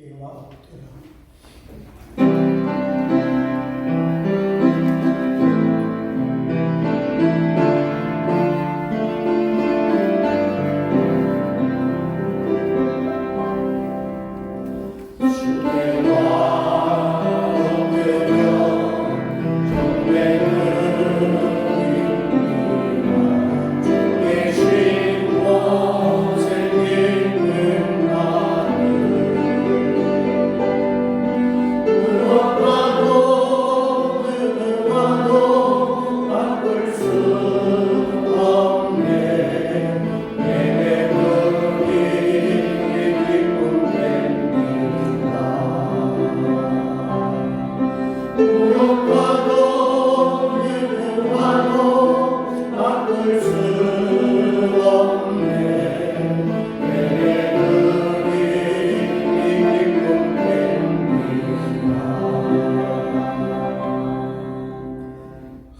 때와 엎드려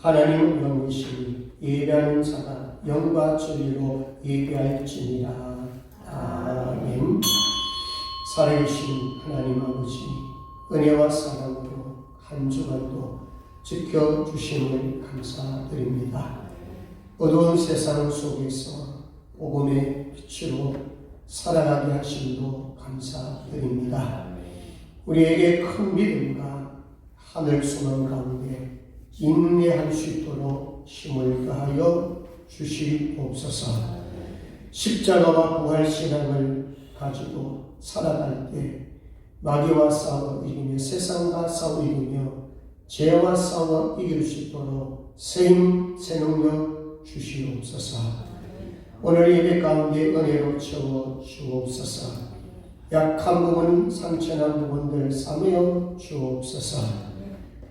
하나님은 영이시니 예배하는 자가 영과 진리로 예배할지니라. 아멘. 살아계신 하나님 아버지, 은혜와 사랑으로 한 주간도 지켜주심을 감사드립니다. 어두운 세상 속에서 복음의 빛으로 살아가게 하심도 감사드립니다. 우리에게 큰 믿음과 하늘 소망 가운데 인내할 수 있도록 힘을 다하여 주시옵소서. 십자가와 부활 신앙을 가지고 살아갈 때 마귀와 싸워 이기며 세상과 싸워 이기며 죄와 싸워 이길 수 있도록 새 힘, 새 능력 주시옵소서. 오늘 예배 가운데 은혜로 채워 주옵소서. 약한 부분, 상처난 부분들 사며 주옵소서.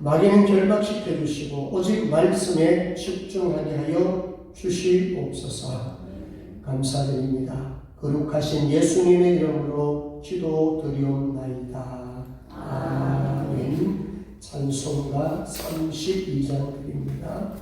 마귀는 결박시켜 주시고 오직 말씀에 집중하게 하여 주시옵소서. 감사드립니다. 거룩하신 예수님의 이름으로 기도드리옵나이다. 아멘. 찬송가 32장 드립니다.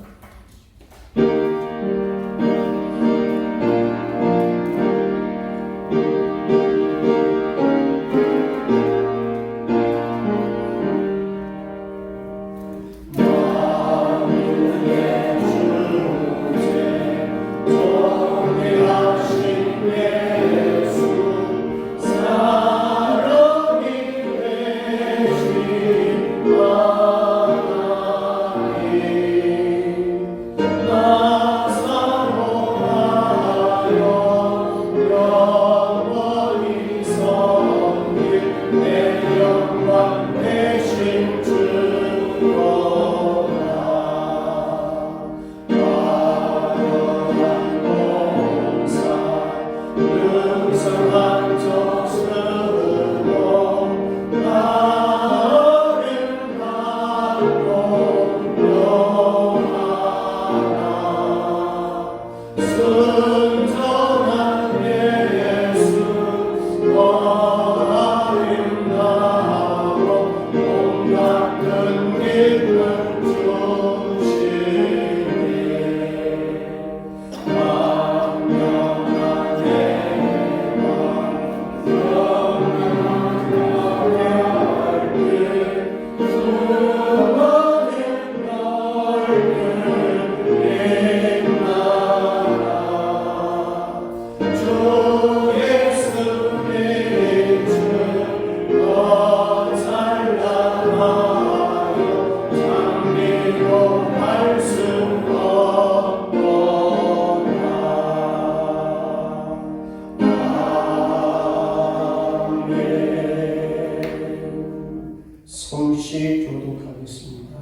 교독하겠습니다.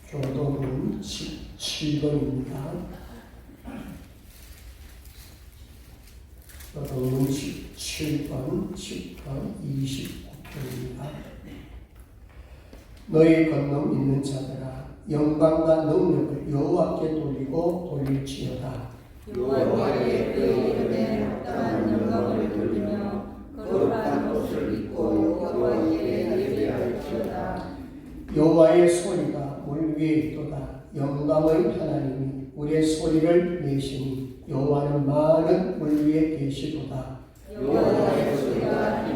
교독은 17번입니다. 교독은 17번, 10번, 29번입니다. 너희 건너 있는 자들아, 영광과 능력을 여호와께 돌리고 돌릴지어다. 여호와께 그 이름에 합당한 영광을 돌리며 거룩한 옷을 입고 여호와께 예배할지어다. 여호와의 소리가 물 위에 있도다. 영광의 하나님이 우리의 소리를 내시니 여호와는 많은 물 위에 계시도다. 여호와의 소리가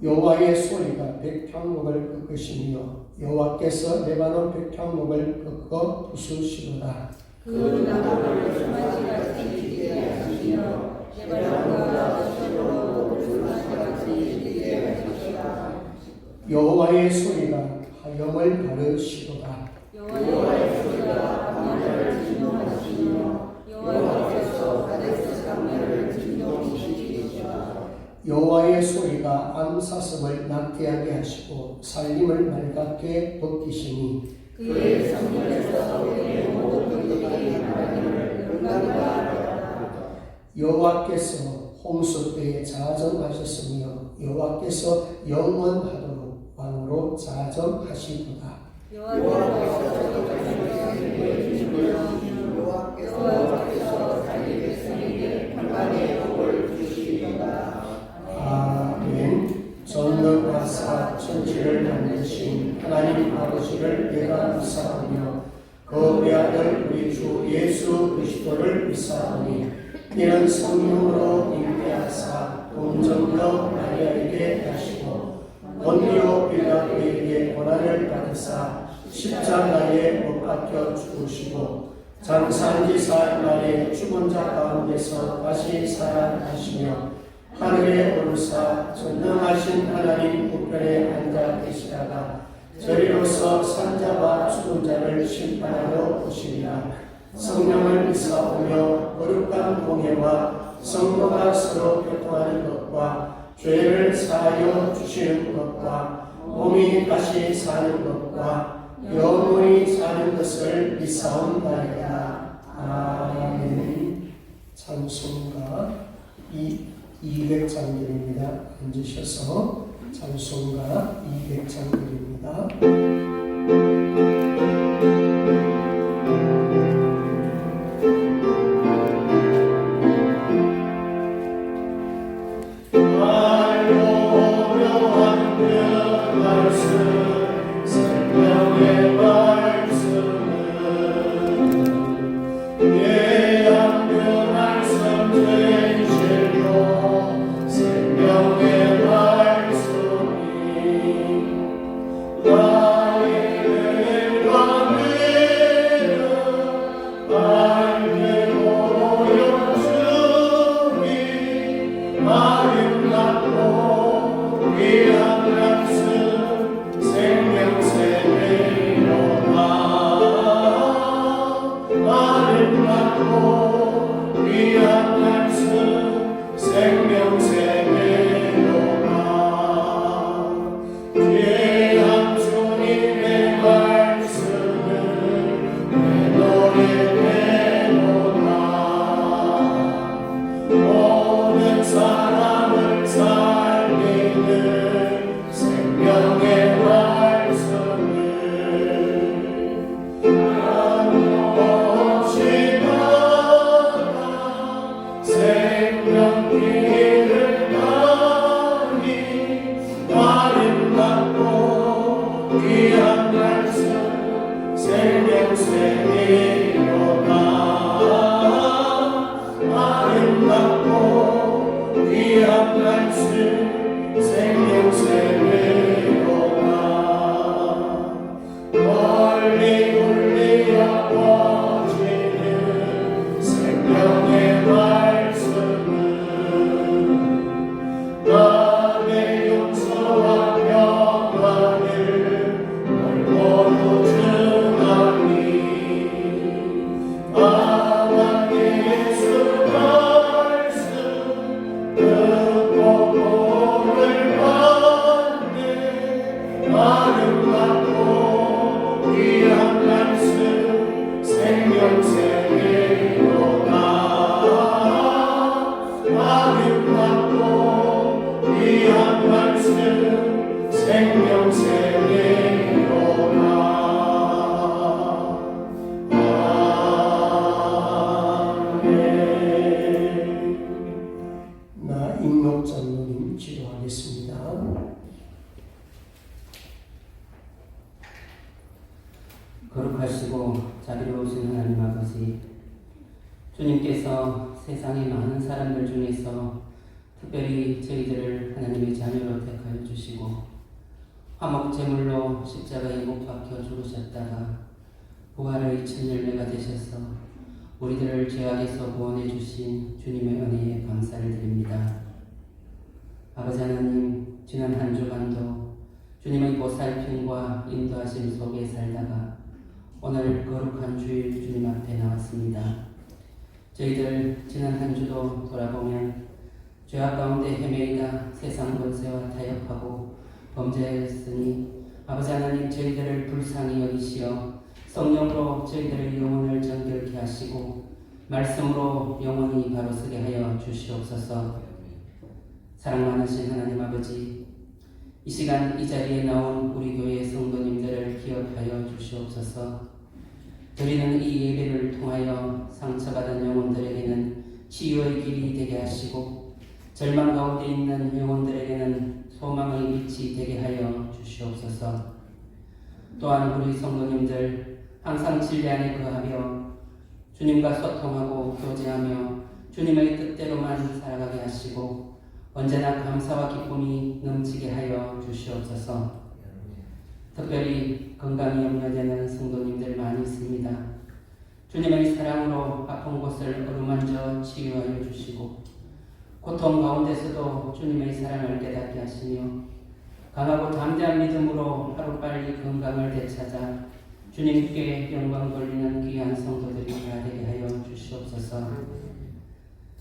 여호와의 소리가 백향목을 꺾으시며 여호와께서 레바논 백향목을 꺾어 부수시도다. 그 나무를 조마지같이 지게 하시며 레바논과 어쩌로 조마지같이 지게 하시리라. 여호와의 소리가 화염을 가르시도다. 여호와의 소리가 하늘을 진동하시며 여호와께서 가데스 강물을 진동시키시리라. 여호와의 소리가 암사슴을 낫게 하시고 살림을 맑게 벗기시니 그의 성문에서 그의 모든 분들이 하나님을 영광하리라. 여호와께서 홍수 때에 자정하셨으며 여호와께서 영원하도록 왕으로 자정하시도다. 여호와께서 자기 백성에게 평안의 복을 주시리로다. 아멘. 전능하사 천지를 만드신 하나님 아버지를 내가 믿사오며 그 외아들 우리 주 예수 그리스도를 믿사오니 이는 성령으로 잉태하사 동정녀 마리아에게 하시고 본디오 빌라도에게 고난을 받으사 십자가에 못 박혀 죽으시고 장사한 지 사흘 만에 죽은 자 가운데서 다시 살아나시며 하늘에 오르사 전능하신 하나님 우편에 앉아 계시다가 저리로서 산자와 죽은 자를 심판하러 오시리라. 성령을 믿사오며 거룩한 공예와 성도가 서로 교통하는 것과 죄를 사하여 주시는 것과 몸이 다시 사는 것과 영원히 사는 것을 믿사옵나이다. 아멘. 찬송가 200장들입니다. 앉으셔서 찬송가 200장들입니다. 거룩하시고 자비로우신 하나님 아버지, 주님께서 세상의 많은 사람들 중에서 특별히 저희들을 하나님의 자녀로 택하여 주시고 화목 제물로 십자가에 못 박혀 죽으셨다가 부활의 첫 열매가 되셔서 우리들을 죄악에서 구원해 주신 주님의 은혜에 감사를 드립니다. 아버지 하나님, 지난 한 주간도 주님의 보살핌과 인도하심 속에 살다가 오늘 거룩한 주일 주님 앞에 나왔습니다. 저희들 지난 한 주도 돌아보면 죄악 가운데 헤매이다 세상 권세와 타협하고 범죄하였으니 아버지 하나님, 저희들을 불쌍히 여기시어 성령으로 저희들의 영혼을 정결케 하시고 말씀으로 영혼이 바로 서게 하여 주시옵소서. 사랑 많으신 하나님 아버지, 이 시간 이 자리에 나온 우리 교회 성도님들을 기억하여 주시옵소서. 드리는 이 예배를 통하여 상처받은 영혼들에게는 치유의 길이 되게 하시고 절망 가운데 있는 영혼들에게는 소망의 빛이 되게 하여 주시옵소서. 또한 우리 성도님들 항상 진리 안에 거하며 주님과 소통하고 교제하며 주님의 뜻대로만 살아가게 하시고 언제나 감사와 기쁨이 넘치게 하여 주시옵소서. 특별히 건강이 염려되는 성도님들 많이 있습니다. 주님의 사랑으로 아픈 곳을 어루만져 치유하여 주시고 고통 가운데서도 주님의 사랑을 깨닫게 하시며 강하고 담대한 믿음으로 하루빨리 건강을 되찾아 주님께 영광 돌리는 귀한 성도들이 다 되게 하여 주시옵소서.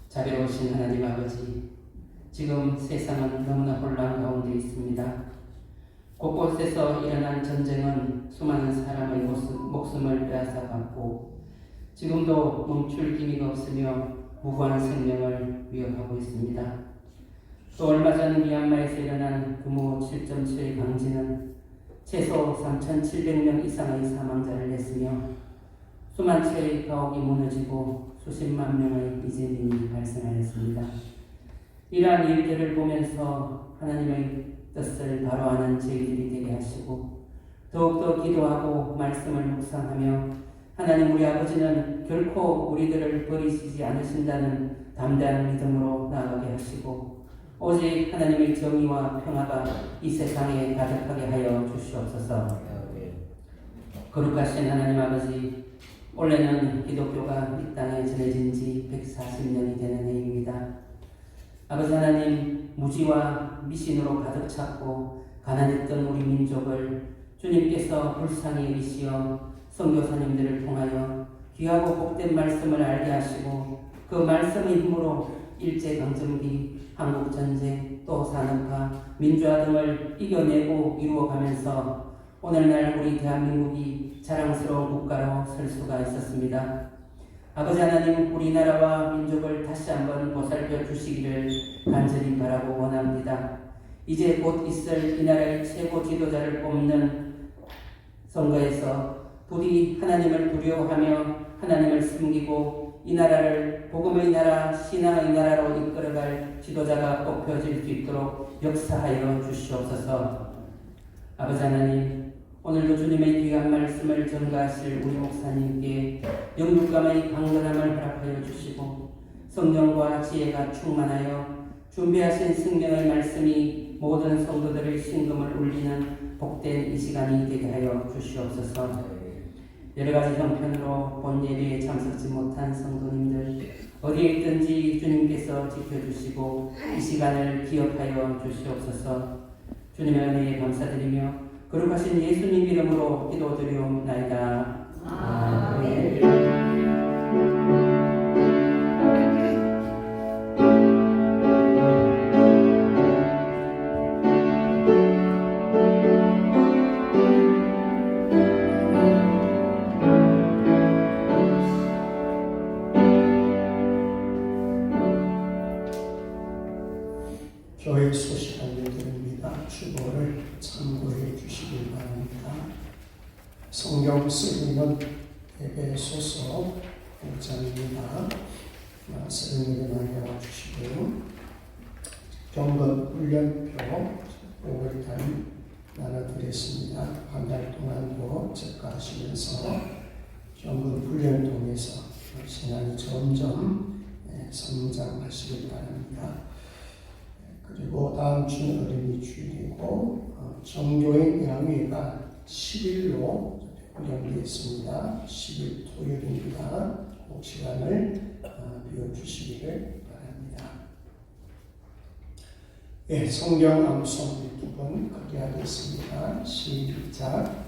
자비로우신 하나님 아버지, 지금 세상은 너무나 혼란 가운데 있습니다. 곳곳에서 일어난 전쟁은 수많은 사람의 목숨을 빼앗아갔고 지금도 멈출 기미가 없으며 무고한 생명을 위협하고 있습니다. 또 얼마 전 미얀마에서 일어난 규모 7.7의 강진은 최소 3,700명 이상의 사망자를 냈으며 수만 채의 가옥이 무너지고 수십만 명의 이재민이 발생하였습니다. 이러한 일들을 보면서 하나님의 뜻을 바로하는 저희들이 되게 하시고 더욱더 기도하고 말씀을 묵상하며 하나님 우리 아버지는 결코 우리들을 버리시지 않으신다는 담대한 믿음으로 나아가게 하시고 오직 하나님의 정의와 평화가 이 세상에 가득하게 하여 주시옵소서. 거룩하신 하나님 아버지, 올해는 기독교가 이 땅에 전해진 지 140년이 되는 해입니다. 아버지 하나님, 무지와 미신으로 가득 찼고 가난했던 우리 민족을 주님께서 불쌍히 여기시어 선교사님들을 통하여 귀하고 복된 말씀을 알게 하시고 그 말씀의 힘으로 일제강점기, 한국전쟁, 또 산업화, 민주화 등을 이겨내고 이루어가면서 오늘날 우리 대한민국이 자랑스러운 국가로 설 수가 있었습니다. 아버지 하나님, 우리나라와 민족을 다시 한번 보살펴 주시기를 간절히 바라고 원합니다. 이제 곧 있을 이 나라의 최고 지도자를 뽑는 선거에서 부디 하나님을 두려워하며 하나님을 숨기고 이 나라를 복음의 나라, 신앙의 나라로 이끌어갈 지도자가 뽑혀질 수 있도록 역사하여 주시옵소서. 아버지 하나님, 오늘도 주님의 귀한 말씀을 전가하실 우리 목사님께 영육감의 강건함을 허락하여 주시고 성령과 지혜가 충만하여 준비하신 성령의 말씀이 모든 성도들의 심금을 울리는 복된 이 시간이 되게 하여 주시옵소서. 여러가지 형편으로 본 예배에 참석지 못한 성도님들 어디에 있든지 주님께서 지켜주시고 이 시간을 기억하여 주시옵소서. 주님의 은혜에 감사드리며 거룩하신 예수님 이름으로 기도드리옵나이다. 아멘. 교회 소식 알려드립니다. 주보를 참고해 주시길 바랍니다. 성경 쓰기는 에베소서 5장입니다. 설명을 주시고요. 경건 훈련표 5월달 나눠드렸습니다. 한 달 동안도 체크하시면서 경건 훈련 통해서 신앙이 점점 성장하시길 바랍니다. 그리고 다음 주는 어린이 주일이고 정교인 야외가 10일로 고정되어 있습니다. 10일 토요일입니다. 그 시간을 비워주시기를 바랍니다. 예, 성경 암송 두 번 크게 하겠습니다. 시작.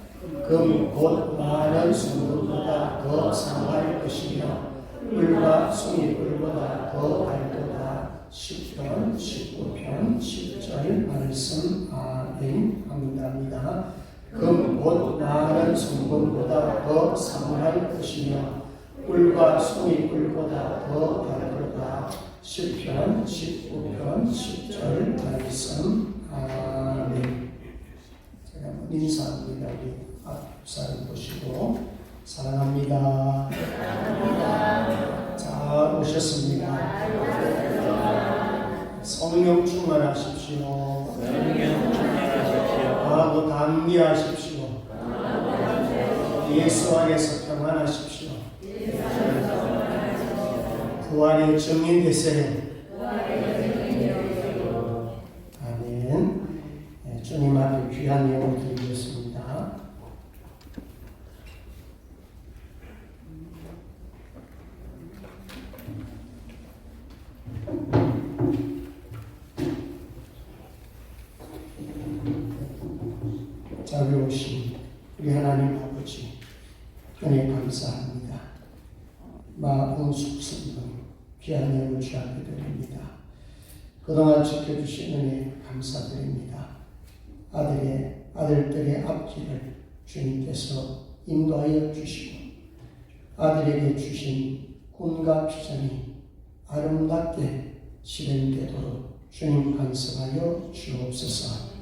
금 곧 많은 성물보다 더 상할 것이며 꿀과 송이꿀보다 더 알도다. 10편, 19편, 10절 말씀 아멘 합니다. 금 곧 많은 성분보다 더 상할 것이며 꿀과 송이꿀보다 더 알도다. 10편, 19편, 10절 말씀 아멘. 제가 한번 인사합니다. 우리 앞사람 보시고 사랑합니다. 잘 오셨습니다. 성령 충만하십시오. 하고 담대하십시오. 예수 안에서 평안하십시오. 부활의 증인 되세요. 아멘. 주님 앞에 귀한 예물 드리겠습니다. 자비로우신 우리 하나님 아버지, 은혜 감사합니다. 마음 속성금 귀한 예물 주 앞에 드립니다. 그동안 지켜주신 은혜 감사드립니다. 아들들의 앞길을 주님께서 인도하여 주시고 아들에게 주신 꿈과 비전이 아름답게 실현되도록 주님 간섭하여 주옵소서.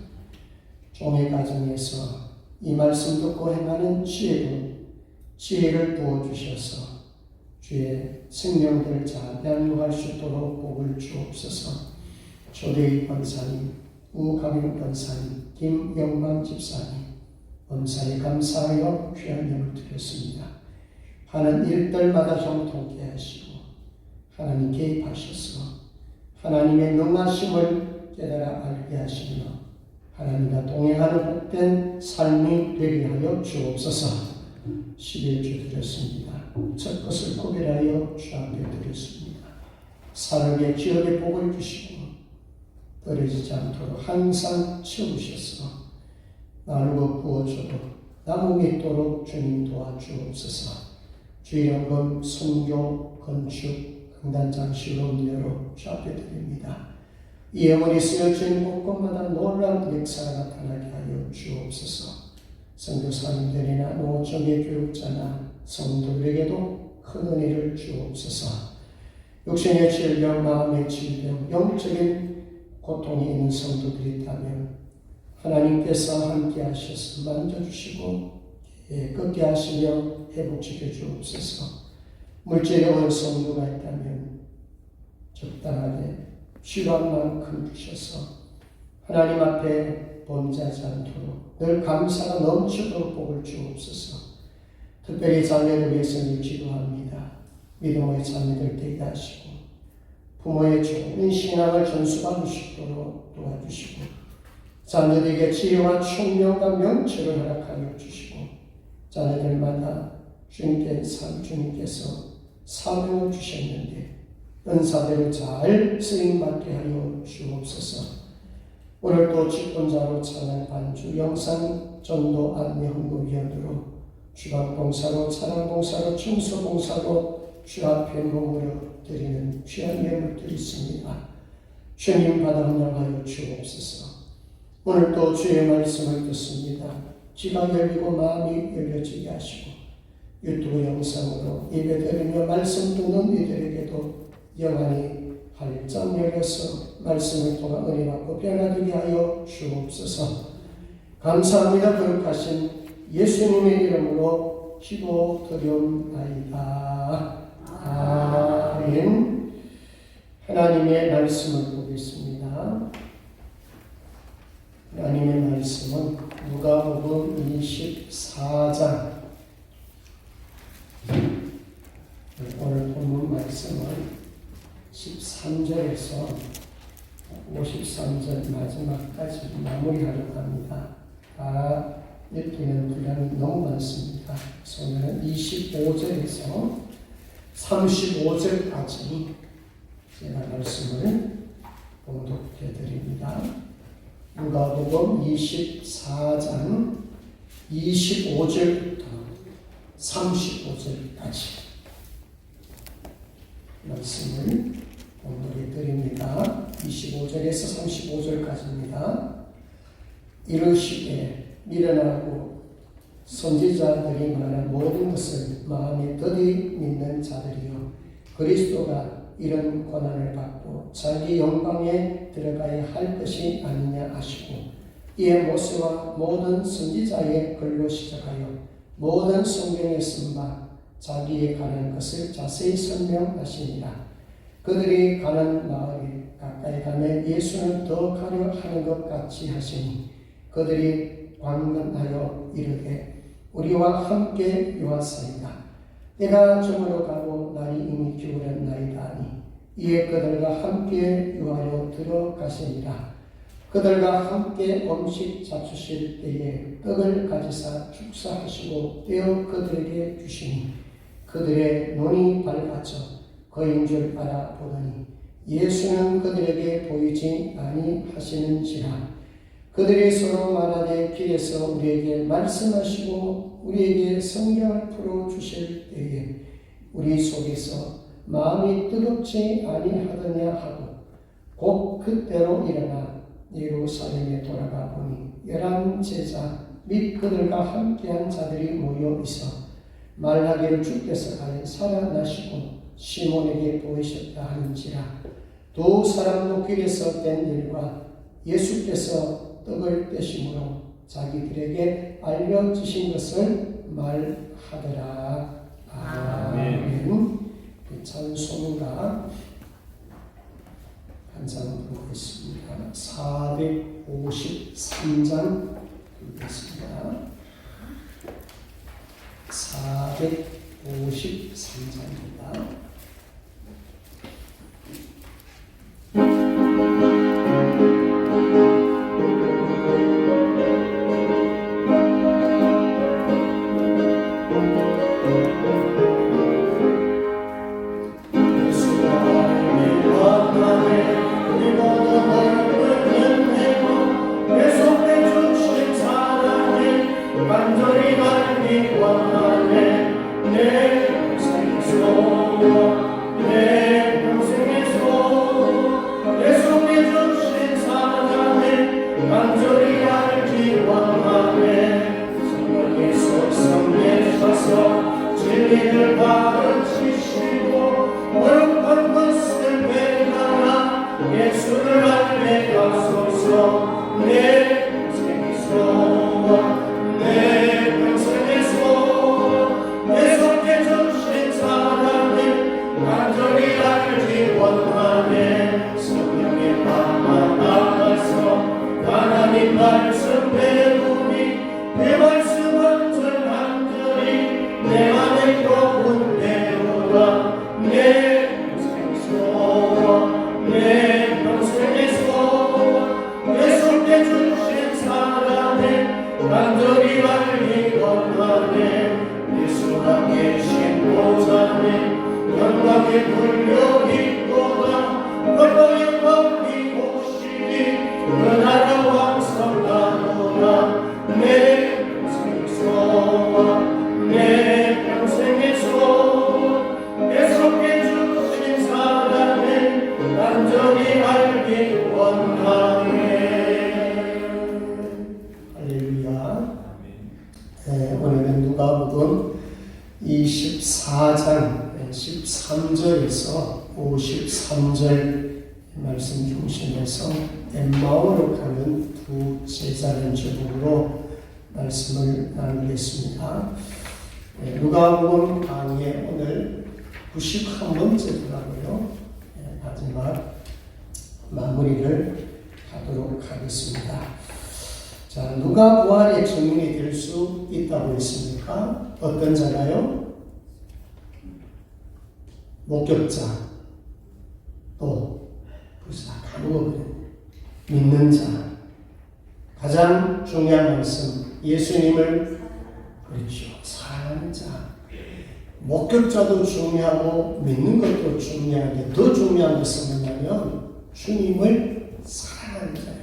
종의 가정에서 이 말씀 듣고 행하는 지혜를 부어주셔서 주의 생명들 잘 양육할 수 있도록 복을 주옵소서. 조대희 권사님, 우강윤 권사님, 김영만 집사님, 범사에 감사하여 귀한 예물 드렸습니다. 하는 일들마다 형통케 하시고 하나님 개입하셔서 하나님의 능하심을 깨달아 알게 하시며 하나님과 동행하는 복된 삶이 되게 하여 주옵소서. 11주 드렸습니다. 첫 것을 구별하여 주 앞에 드렸습니다. 사람의 기업에 복을 주시고 떨어지지 않도록 항상 채우셔서 나누고 부어줘도 나무가 있도록 주님 도와주옵소서. 주일연금, 선교, 건축, 강단장실로 음료로 주 앞에 드립니다. 이 영혼이 쓰여진 곳곳마다 놀라운 역사가 나타나게 하여 주옵소서. 선교사님들이나 노정의 교육자나 성도들에게도 큰 은혜를 주옵소서. 육신의 질병, 마음의 질병, 영적인 고통이 있는 성도들이 있다면 하나님께서 함께 하셔서 만져주시고 깨끗게 하시며 회복시켜 주옵소서. 물질에 어려운 성도가 있다면 적당하게 필요한 만큼 주셔서 하나님 앞에 범죄하지 않도록 늘 감사가 넘치도록 복을 주옵소서. 특별히 자녀를 위해서 기도합니다. 믿음의 자녀들 되게 하시고 부모의 좋은 신앙을 전수받을 수 있도록 도와주시고 자녀들에게 지혜와 총명과 명철을 허락하여 주시고 자녀들마다 주님께서 사명을 주셨는데 은사대로 잘 쓰임받게 하여 주옵소서. 오늘도 직분자로 찬양 반주 영상 전도 안내 헌금위원으로 주방봉사로 찬양봉사로 청소봉사로 주 앞에 머무러 드리는 귀한 예물들이 있습니다. 주님 받아 헌납하여 주옵소서. 오늘도 주의 말씀을 듣습니다. 귀가 열리고 마음이 열려지게 하시고 유튜브 영상으로 예배드리며 말씀 듣는 이들에게도 영안이 활짝 열려서 말씀을 통한 은혜 받고 변화되게 하여 주옵소서. 감사합니다. 거룩하신 예수님의 이름으로 기도드리옵나이다. 아멘. 하나님의 말씀을 보겠습니다. 하나님의 말씀은 누가복음 24장. 오늘 본문 말씀은 13절에서 53절 마지막까지 마무리하려고 합니다. 다 읽기는 분량이 너무 많습니다. 그래서 오늘은 25절에서 35절까지 제가 말씀을 봉독해 드립니다. 누가복음 24장 25절부터 35절까지 말씀을 봉독해 드립니다. 25절에서 35절까지입니다. 이르시되 미련하고 선지자들이 말한 모든 것을 마음에 더디 믿는 자들이여 그리스도가 이런 고난을 받고 자기 영광에 들어가야 할 것이 아니냐 하시고 이에 모세와 모든 선지자의 글로 시작하여 모든 성경에 쓴 바 자기에 관한 것을 자세히 설명하시니라. 그들이 가는 마을에 가까이 가매 예수는 더 가려 하는 것 같이 하시니 그들이 관건하여 이르되 우리와 함께 유하사이다. 때가 저물어 가고 날이 이미 기울었나이다 하니 이에 그들과 함께 유하여 들어가시니라. 그들과 함께 음식 잡수실 때에 떡을 가지사 축사하시고 떼어 그들에게 주시니 그들의 눈이 밝아져 그인 줄 알아보더니 예수는 그들에게 보이지 아니하시는지라. 그들이 서로 말하되 길에서 우리에게 말씀하시고 우리에게 성경을 풀어주실 때에 우리 속에서 마음이 뜨겁지 아니하더냐 하고 곧 그때로 일어나 예루살렘에 돌아가 보니 11 제자 및 그들과 함께한 자들이 모여 있어 말하기를 주께서 가에 살아나시고 시몬에게 보이셨다 하는지라. 두 사람도 길에서 된 일과 예수께서 떡을 떼심으로 자기들에게 알려주신 것을 말하더라. 아멘. 찬송가 한 장 부르겠습니다. 453장 부르겠습니다. 453장입니다. 오늘은 누가복음 24장 13절에서 53절 말씀 중심에서 엠마오로 가는 두 제자는 제목으로 말씀을 나누겠습니다. 누가복음 강의 오늘 91번째더라고요. 마지막 마무리를 하도록 하겠습니다. 자, 누가 부활의 증인이 될 수 있다고 했습니까? 어떤 자가요? 목격자. 또 벌써 다 까먹어버렸네. 믿는 자. 가장 중요한 말씀, 예수님을 그렇죠. 사랑하는 자. 목격자도 중요하고 믿는 것도 중요한데 더 중요한 것은 뭐냐면 주님을 사랑하는 자예요.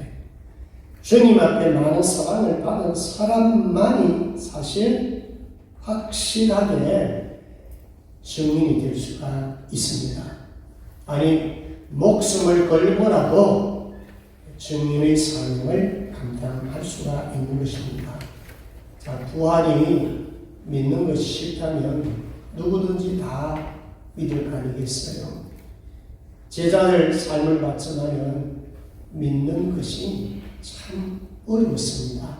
주님 앞에 많은 사랑을 받은 사람만이 사실 확실하게 증인이 될 수가 있습니다. 아니 목숨을 걸고라도 증인의 사명을 감당할 수가 있는 것입니다. 자, 부활이 믿는 것이 싫다면 누구든지 다 믿을 거 아니겠어요? 제자들 삶을 봤지만 믿는 것이 참 어렵습니다.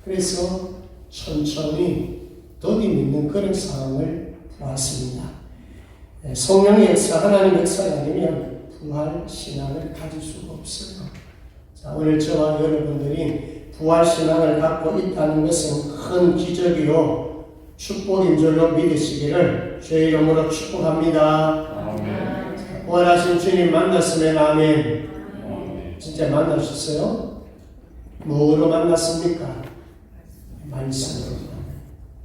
그래서 천천히 더디 믿는 그런 상황을 보았습니다. 성령의 역사, 하나님의 역사가 아니면 부활 신앙을 가질 수가 없어요. 자, 오늘 저와 여러분들이 부활 신앙을 갖고 있다는 것은 큰 기적이요 축복인 줄로 믿으시기를 주의 이름으로 축복합니다. 아멘. 부활하신 주님 만났으면 아멘. 아멘. 진짜 만나셨어요? 뭐로 만났습니까? 말씀으로.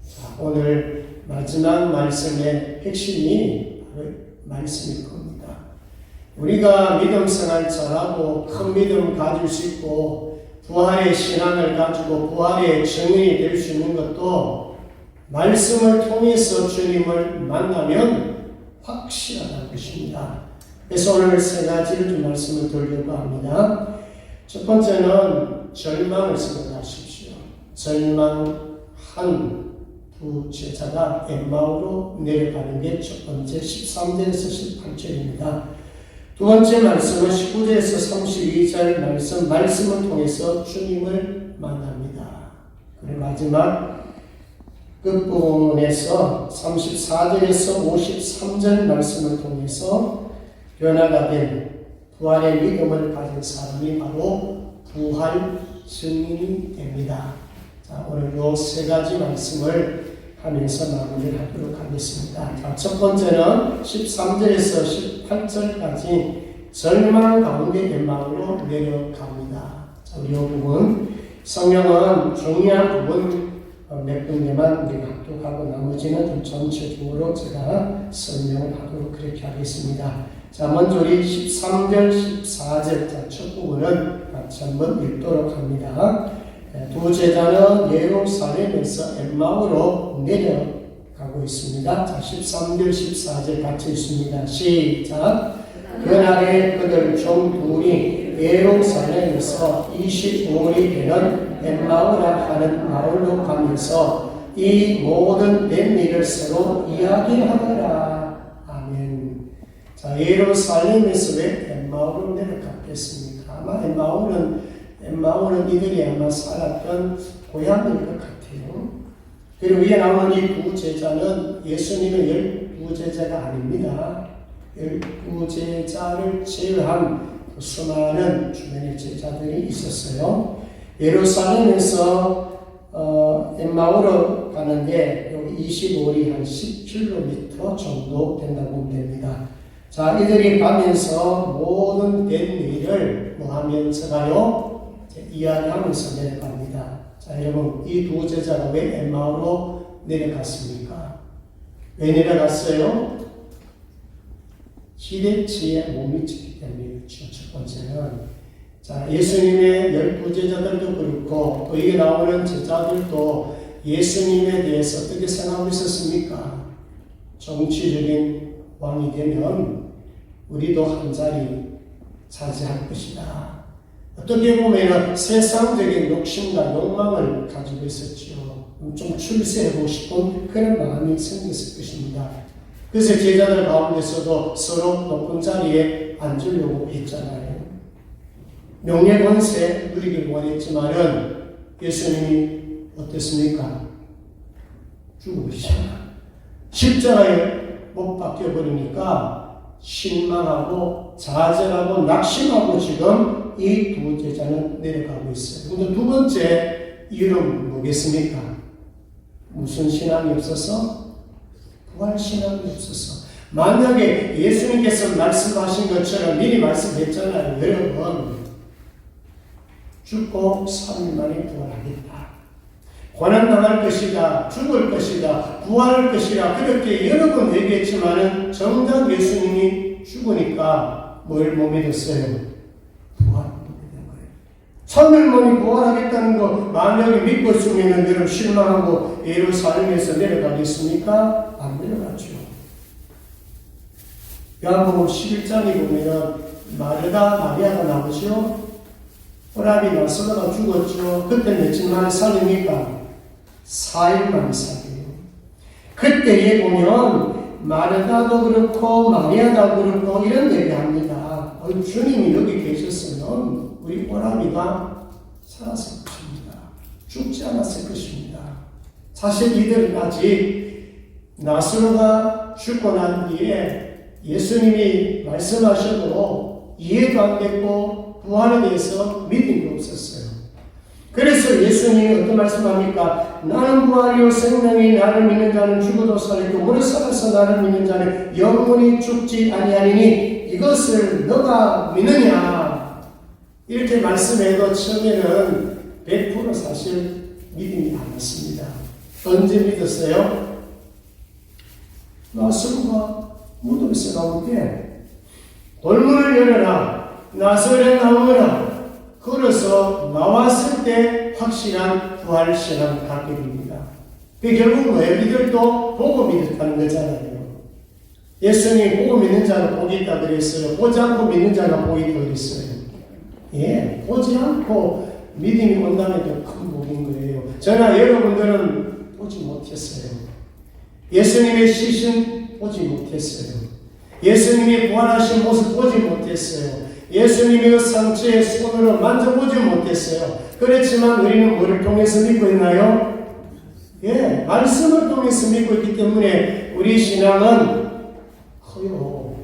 자, 오늘 마지막 말씀의 핵심이 바로 말씀일 겁니다. 우리가 믿음 생활 잘하고 큰 믿음 가질 수 있고 부활의 신앙을 가지고 부활의 증인이 될 수 있는 것도 말씀을 통해서 주님을 만나면 확실하다는 것입니다. 그래서 오늘 세 가지를 좀 말씀을 드리려고 합니다. 첫 번째는 절망을 생각하십시오. 절망한 두 제자가 엠마오로 내려가는 게 첫 번째 13절에서 18절입니다. 두 번째 말씀은 19절에서 32절 말씀을 통해서 주님을 만납니다. 그리고 마지막 끝부분에서 34절에서 53절 말씀을 통해서 변화가 된 부활의 믿음을 가진 사람이 바로 부활 증인이 됩니다. 자, 오늘 요 세 가지 말씀을 하면서 마무리를 하도록 하겠습니다. 자, 첫 번째는 13절에서 18절까지 절망 가운데 엠마오로 내려갑니다. 자, 이 부분 성경은 중요한 부분 몇 군데만 우리가 합독하고 나머지는 좀 전체적으로 제가 설명을 하도록 그렇게 하겠습니다. 자, 먼저 우리 13절, 14절 첫 부분은 같이 한번 읽도록 합니다. 두 제자는 예루살렘에서 엠마오로 내려가고 있습니다. 자, 13절, 14절 같이 읽습니다. 시작. 그날에 그들 중 둘이 예루살렘에서 25里되는 엠마오라 하는 마을로 가면서 이 모든 된 일을 서로 이야기하더라. 아멘. 자, 예루살렘에서 왜 엠마오로 내려갔겠습니까? 아마 엠마오는 이들이 아마 살았던 고향일 것 같아요. 그리고 위에 나오는 이 두 제자는 예수님의 12제자가 아닙니다. 12제자를 제외한 수많은 주변의 제자들이 있었어요. 예루살렘에서 엠마오로 가는데 여기 25리 한 10km 정도 된다고 보면 됩니다. 자, 이들이 가면서 모든 된 일을 뭐 하면서가요? 이야기하면서 내려갑니다. 자, 여러분, 이 두 제자가 왜 엠마오로 내려갔습니까? 왜 내려갔어요? 기대치에 못 미치기 때문이죠. 첫 번째는. 자, 예수님의 12제자들도 그렇고, 또 이게 나오는 제자들도 예수님에 대해서 어떻게 생각하고 있었습니까? 정치적인 왕이 되면 우리도 한 자리 차지할 것이다. 어떻게 보면 세상적인 욕심과 욕망을 가지고 있었죠. 좀 출세하고 싶은 그런 마음이 생겼을 것입니다. 그래서 제자들 가운데서도 서로 높은 자리에 앉으려고 했잖아요. 명예 권세 누리길 원했지만은 예수님이 어땠습니까? 죽으시잖아. 십자가에 못 박혀버리니까 실망하고 좌절하고 낙심하고 지금 이 두 제자는 내려가고 있어요. 근데 두 번째 이유는 뭐겠습니까? 무슨 신앙이 없어서? 부활 신앙이 없어서. 만약에 예수님께서 말씀하신 것처럼 미리 말씀했잖아요. 여러분, 죽고 3일 만에 부활하겠다. 고난당할 것이다. 죽을 것이다. 부활할 것이다. 그렇게 여러 번 얘기했지만은 정작 예수님이 죽으니까 뭘 못 믿었어요? 부활을 못 믿은 거예요. 3일 만에 부활하겠다는 거 만약에 믿고 있으면 여러분 실망하고 예루살렘에서 내려가겠습니까? 안 내려갔죠. 야고보 11장에 보면 마르다 마리아가 나오죠. 호랍이 나서다가 죽었죠. 그때 며칠 만에 살립니까? 4일 만에 살려요. 그때에 보면 마르다도 그렇고 마리아도 그렇고 이런 얘기합니다. 주님이 여기 계셨으면 우리 호랍이가 살았을 것입니다. 죽지 않았을 것입니다. 사실 이들은 아직 나사로가 죽고 난 뒤에 예수님이 말씀하셔도 이해도 안 됐고 부활에 대해서 믿음이 없었어요. 그래서 예수님이 어떤 말씀합니까? 나는 부활이요 생명이 나를 믿는 자는 죽어도 살리고 무릇 살아서 나를 믿는 자는 영원히 죽지 아니하리니 이것을 너가 믿느냐? 이렇게 말씀해도 처음에는 100% 사실 믿음이 안 왔습니다. 언제 믿었어요? 나사로가 무덤에서 나올 때 돌문을 열어라 나사로에 나오라 걸어서 나왔을 때 확실한 부활 신앙을 갖게 됩니다. 그 결국 뭐예요? 이들도 보고 믿었다는 거잖아요. 예수님이 보고 믿는 자는 복이 있다 그랬어요. 보지 않고 믿는 자가 복이 있다 그랬어요. 예, 보지 않고 믿음이 온다는 게 큰 복인 거예요. 저나 여러분들은 보지 못했어요. 예수님의 시신 보지 못했어요. 예수님이 부활하신 모습 보지 못했어요. 예수님의 상처에 손으로 만져보지 못했어요. 그렇지만 우리는 뭐를 통해서 믿고 있나요? 예, 말씀을 통해서 믿고 있기 때문에 우리 신앙은 커요.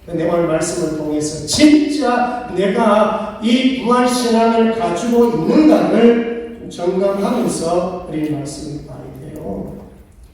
근데 오늘 말씀을 통해서 진짜 내가 이 부활 신앙을 가지고 있는가를 점검하면서 우리 말씀을 봐야 돼요.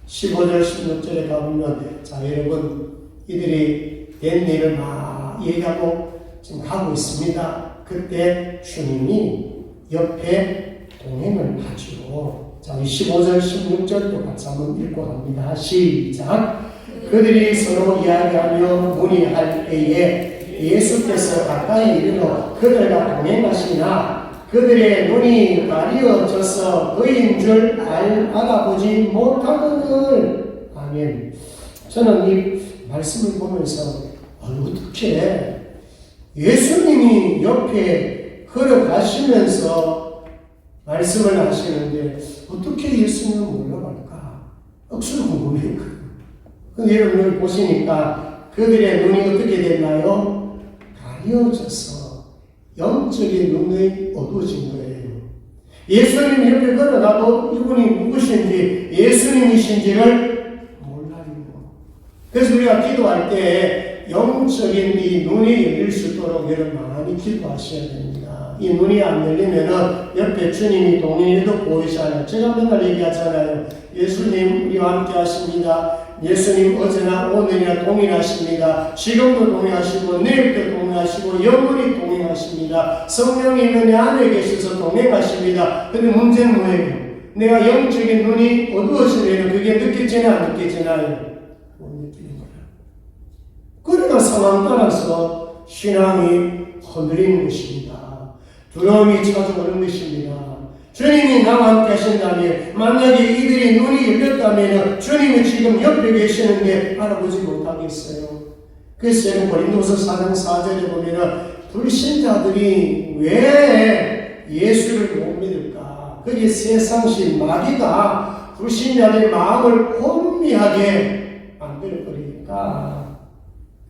15절, 16절에 가보면 자 여러분 이들이 된 일을 막 얘기하고 지금 가고 있습니다. 그때 주님이 옆에 동행을 하죠. 자, 15절, 16절도 같이 한번 읽고 갑니다. 시작. 그들이 서로 이야기하며 문의할 때에 예수께서 가까이 이르러 그들과 동행하시나 그들의 눈이 가리어져서 그인 줄 알아보지 못하거늘. 아멘. 저는 이 말씀을 보면서 어떻게 예수님이 옆에 걸어가시면서 말씀을 하시는데 어떻게 예수님을 몰라갈까? 억수로 궁금해요. 근데 여러분들 보시니까 그들의 눈이 어떻게 됐나요? 가려져서 영적인 눈이 어두워진 거예요. 예수님 이렇게 걸어가도 이분이 누구신지 예수님이신지를 몰라요. 그래서 우리가 기도할 때 영적인 이 눈이 열릴 수 있도록 여러분 많이 기도하셔야 됩니다. 이 눈이 안 열리면은 옆에 주님이 동행해도 보이지 않아요. 제가 맨날 얘기하잖아요. 예수님 우리와 함께 하십니다. 예수님 어제나 오늘이나 동행하십니다. 지금도 동행하시고 내일도 동행하시고 영원히 동행하십니다. 성령님은 내 안에 계셔서 동행하십니다. 근데 문제는 뭐예요? 내가 영적인 눈이 어두워지면 그게 느껴지나 안 느껴지나요? 못 느끼는 거예요. 그러나 상황 따라서 신앙이 흔들리는 것입니다. 두려움이 찾아오는 것입니다. 주님이 나와 함께 하신다면 만약에 이들이 눈이 열렸다면 주님이 지금 옆에 계시는데 알아보지 못하겠어요. 그래서 고린도서 4장 4절에 보면 불신자들이 왜 예수를 못 믿을까? 그게 세상신 마귀가 불신자들의 마음을 혼미하게 만들어버리니까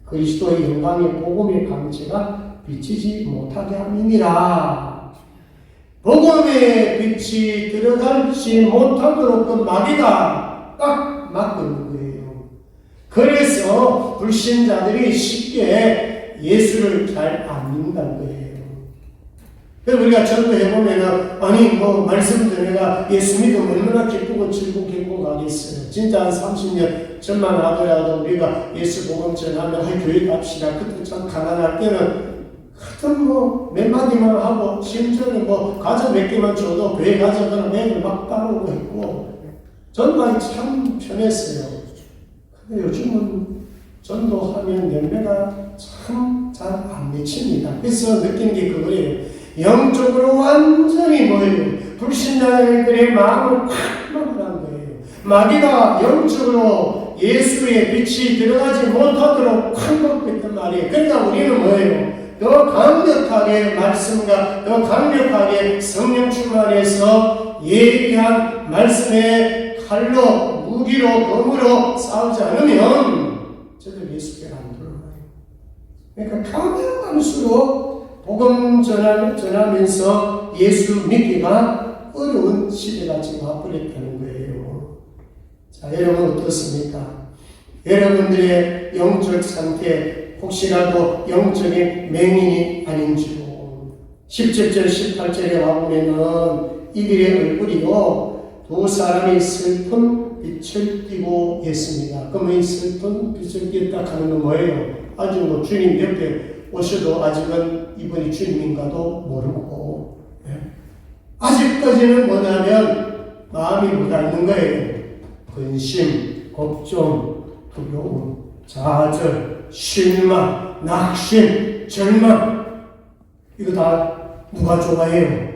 그리스도의 영광의 복음의 강체가 비치지 못하게 함이니라. 복음의 빛이 들어가지 못하도록 그 마귀가 딱 막고 있는 거예요. 그래서 불신자들이 쉽게 예수를 잘 안 믿는다는 거예요. 그래서 우리가 전도해보면은, 아니, 말씀도 내가 예수 믿으면 얼마나 기쁘고 즐겁고 행복하겠어요. 진짜 한 30년 전만 하더라도 우리가 예수 복음 전하면, 교회 갑시다. 그때 참 가난할 때는 하여튼 몇 마디만 하고, 심지어는 과자 몇 개만 줘도 교회 가자더라 매일 막 따르고 했고, 전반이 참 편했어요. 근데 요즘은 전도하면 열매가 참 잘 안 맺힙니다. 그래서 느낀 게 그거예요. 영적으로 완전히 불신자들의 마음을 팍 막으라는 거예요. 마귀가 영적으로 예수의 빛이 들어가지 못하도록 팍 막고 있단 말이에요. 그러니까 우리는 더 강력하게 말씀과 더 강력하게 성령 충만해서 예리한 말씀의 칼로, 무기로, 검으로 싸우지 않으면 저들 예수께 안 들어가요. 그러니까 가면 갈수록 복음 전하면서 예수 믿기가 어려운 시대가 지금 와버렸다는 거예요. 자, 여러분 어떻습니까? 여러분들의 영적 상태 혹시라도 영적인 맹인이 아닌지요. 17절 18절에 와보면은 이들의 얼굴이요 두 사람이 슬픈 빛을 띠고 있습니다. 그러면 이 슬픈 빛을 띠었다 하는 건 뭐예요? 아직 주님 옆에 오셔도 아직은 이분이 주님인가도 모르고, 아직까지는 뭐냐면 마음이 묻어있는 거예요. 근심, 걱정, 두려움, 좌절, 실망, 낙심, 절망, 이거 다 누가 좋아해요?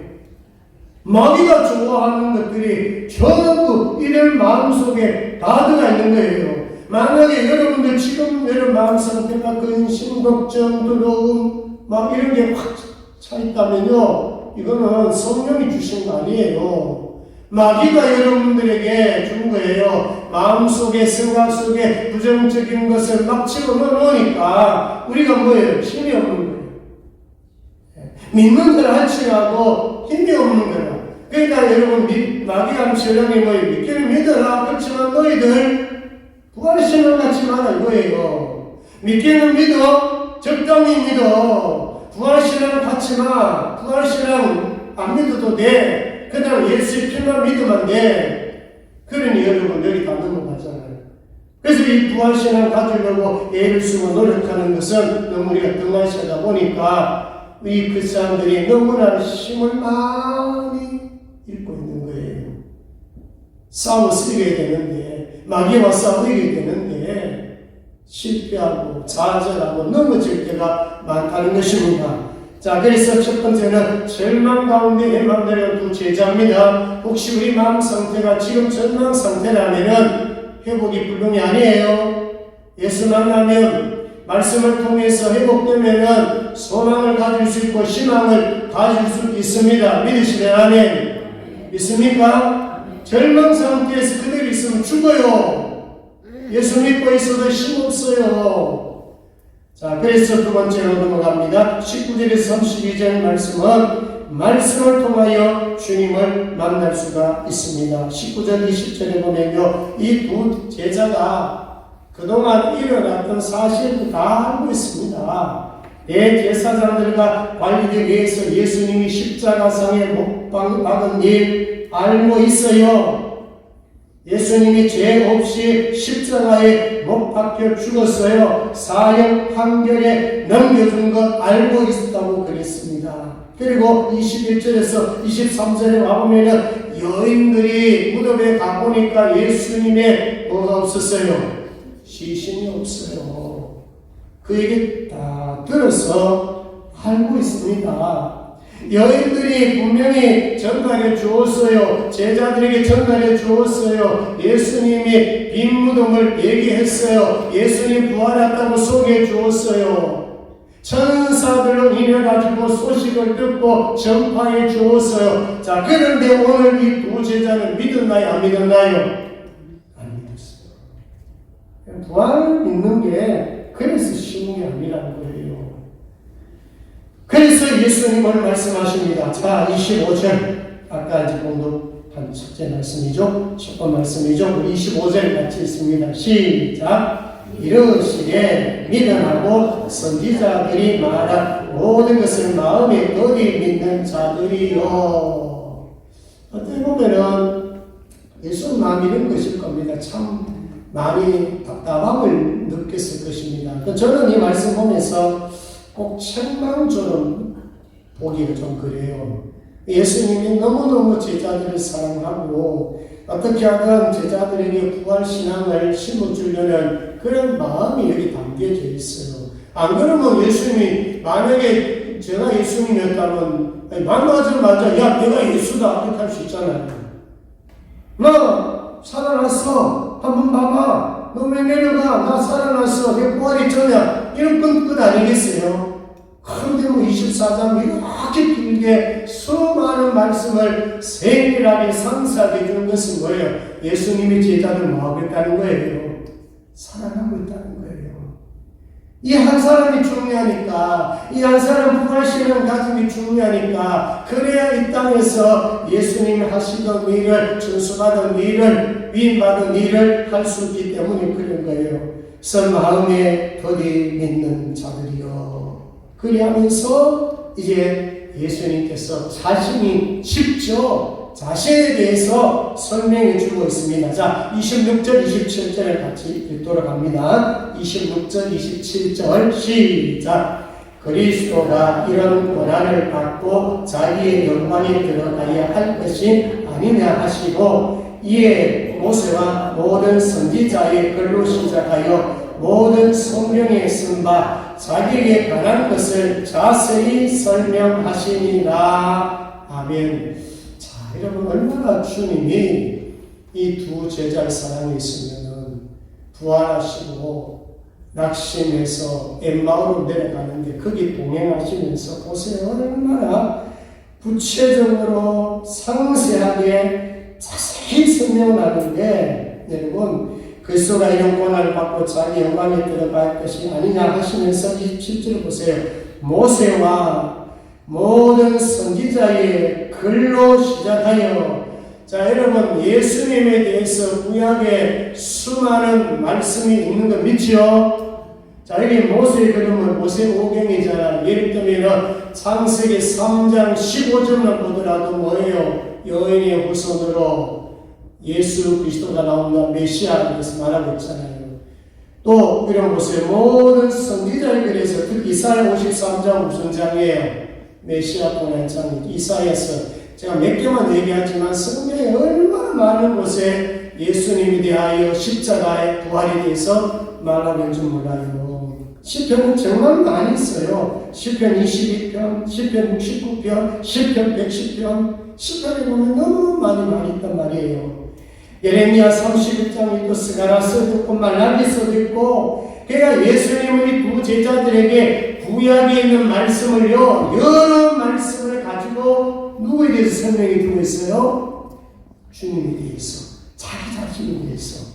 마귀가 좋아하는 것들이 전부 이런 마음속에 다 들어가 있는 거예요. 만약에 여러분들 지금 여러분 마음 상태가 근심, 걱정, 두려움 막 이런 게 확 차 있다면요, 이거는 성령이 주신 거 아니에요. 마귀가 여러분들에게 준 거예요. 마음속에, 생각 속에 부정적인 것을 막 집어넣으니까 우리가 힘이 없는 거예요. 믿는 걸 할지라도 힘이 없는 거예요. 그러니까 여러분, 마귀가 저녁에 믿기를 믿어라. 그렇지만 너희들 부활신앙 같지 마라 이거예요. 믿기는 믿어. 적당히 믿어. 부활신앙 같지 마. 부활신앙 안 믿어도 돼. 그냥 예수의 피만 믿으면 돼. 그러니 여러분 여기 다 넘어가잖아요. 그래서 이 부활신앙 가지려고 애를 쓰고 노력하는 것은 너무 우리가 등한시하다 보니까 그 사람들이 너무나 힘을 많이 잃고 있는 거예요. 싸워서 이겨야 되는데, 마귀와 싸워 이겨야 되는데 실패하고 좌절하고 넘어질 때가 많다는 것입니다. 자, 그래서 첫 번째는 절망 가운데 해방되는 두 제자입니다. 혹시 우리 마음 상태가 지금 절망 상태라면 회복이 불능이 아니에요. 예수 만나면 말씀을 통해서 회복되면 소망을 가질 수 있고 희망을 가질 수 있습니다. 믿으시면 아멘. 믿습니까? 절망 상태에서 그대로 있으면 죽어요. 예수 믿고 있어도 힘없어요. 자, 그래서 두 번째로 넘어갑니다. 19절에서 32절 말씀을 통하여 주님을 만날 수가 있습니다. 19절 20절에 보면요, 이 두 제자가 그동안 일어났던 사실을 다 알고 있습니다. 대제사장들과 관리들 위해서 예수님이 십자가상에 못 박은 일 알고 있어요. 예수님이 죄 없이 십자가에 못 박혀 죽었어요. 사형 판결에 넘겨준 것 알고 있었다고 그랬습니다. 그리고 21절에서 23절에 와보면은 여인들이 무덤에 가보니까 예수님의 뭐가 없었어요? 시신이 없어요. 그 얘기 다 들어서 알고 있습니다. 여인들이 분명히 전달해 주었어요. 제자들에게 전달해 주었어요. 예수님이 빈 무덤을 얘기했어요. 예수님 부활했다고 소개해 주었어요. 천사들로 인해 가지고 소식을 듣고 전파해 주었어요. 자, 그런데 오늘 이 두 제자는 믿었나요? 안 믿었나요? 안 믿었어요. 부활을 믿는 게 그래서 쉬운 게 아니라는 거예요. 그래서 예수님은 말씀하십니다. 자, 25절. 아까 이제 공독한 첫째 말씀이죠. 첫 번 말씀이죠. 25절 같이 있습니다. 시작. 이르시되 믿음하고 선지자들이 말한 모든 것을 마음에 어디 믿는 자들이요. 어떻게 보면은 예수 마음이 이런 것일 겁니다. 참 많이 답답함을 느꼈을 것입니다. 저는 이 말씀 보면서 꼭 책망처럼 보기가 좀 그래요. 예수님이 너무너무 제자들을 사랑하고 어떻게 하든 제자들에게 부활신앙을 심어주려는 그런 마음이 여기 담겨져 있어요. 안 그러면 예수님이 만약에 제가 예수님이었다면 만나자마자 야 내가 예수다 이렇게 할 수 있잖아요. 너 살아났어. 한번 봐봐. 너 왜 내려가? 나 살아났어. 내 부활했잖아. 이런 끝 아니겠어요? 그런데 뭐 24장 이렇게 길게 수많은 말씀을 세밀하게 상세하게 주는 것은 뭐예요? 예수님이 제자들 뭐하고 있다는 거예요? 사랑하고 있다는 거예요. 이 한 사람이 중요하니까, 이 한 사람 부활신앙 가짐이 중요하니까, 그래야 이 땅에서 예수님이 하시던 일을, 전수받은 일을, 위임받은 일을 할 수 있기 때문에 그런 거예요. 그래서 마음에 더디 믿는 자들이요. 그리하면서 이제 예수님께서 자신이 직접 자신에 대해서 설명해 주고 있습니다. 자, 26절, 27절을 같이 읽도록 합니다. 26절, 27절 시작. 그리스도가 이런 고난을 받고 자기의 영광에 들어가야 할 것이 아니냐 하시고 이에 모세와 모든 선지자의 글로 시작하여 모든 성경에 쓴 바 자기에게 관한 것을 자세히 설명하시니라. 아멘. 자, 여러분 얼마나 주님이 이 두 제자를 사랑했으면 부활하시고 낙심해서 엠마오로 내려가는데 거기 동행하시면서 보세요. 얼마나 구체적으로 상세하게 자세히 설명을 하는데 여러분 그리스도가 이런 고난을 받고 자기 영광에 들어갈 것이 아니냐 하시면서 27절 보세요. 모세와 모든 선지자의 글로 시작하여 자 여러분 예수님에 대해서 구약에 수많은 말씀이 있는 거 믿죠? 자 여기 모세의 그림은 모세오경이잖아. 예를 들면 창세기 3장 15절만 보더라도 뭐예요? 여인의 후손으로 예수 그리스도가 나온다 메시아에 대해서 말하고 있잖아요. 또 이런 보세요. 모든 선지자의 글에서 특히 이사야 53장 무슨 장이에요? 메시아 보낸 장이 이사야서 제가 몇 개만 얘기하지만 성경에 얼마나 많은 곳에 예수님에 대하여 십자가의 부활에 대해서 말하는 줄 몰라요. 시편은 정말 많이 있어요. 시편 22편, 시편 69편, 시편 110편 시편에 보면 너무 많이 있단 말이에요. 예레미야 31장에 있고 스가랴서도 있고 말라기서도 있고 그러니까 예수님은 이 두 제자들에게 구약에 있는 말씀을요 여러 말씀을 가지고 누구에 대해서 설명해 주고 있어요? 주님에 대해서 자기 자신에 대해서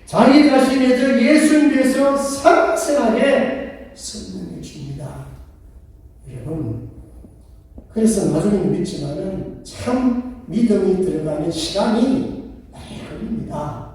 자기 자신에 대해서 예수님에 대해서 상세하게 설명해 줍니다. 여러분 그래서 나중에 믿지만은 참 믿음이 들어가는 시간이 걸립니다.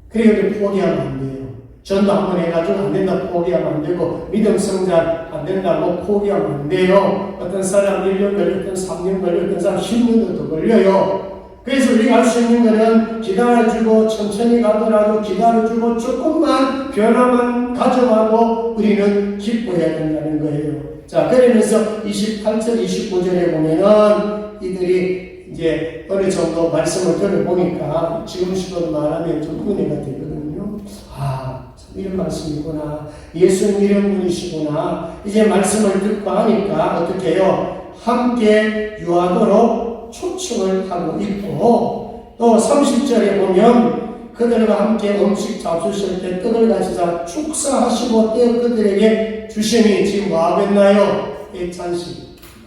그래서 포기하면 안 돼요. 전도 한번 해가지고 안 된다 포기하면 안 되고 믿음 성장 안 된다고 포기하면 안 돼요. 어떤 사람 1년 걸렸던 3년 걸렸던 사람 10년도 더 걸려요. 그래서 우리가 할 수 있는 것은 기다려주고 천천히 가더라도 기다려주고 조금만 변화만 가져가고 우리는 기뻐해야 된다는 거예요. 자 그러면서 28절 29절에 보면은 이들이 이제 어느 정도 말씀을 들어보니까 지금 식으로 말하면 좀 은혜가 되거든요. 아, 참 이런 말씀이구나. 예수님 이런 분이시구나. 이제 말씀을 듣고 하니까 어떻게 해요? 함께 유하도록 초청을 하고 있고 또 30절에 보면 그들과 함께 음식 잡수실 때 떡을 가지자 축사하시고 떼어 그들에게 주시니 지금 뭐 하겠나요? 애찬식.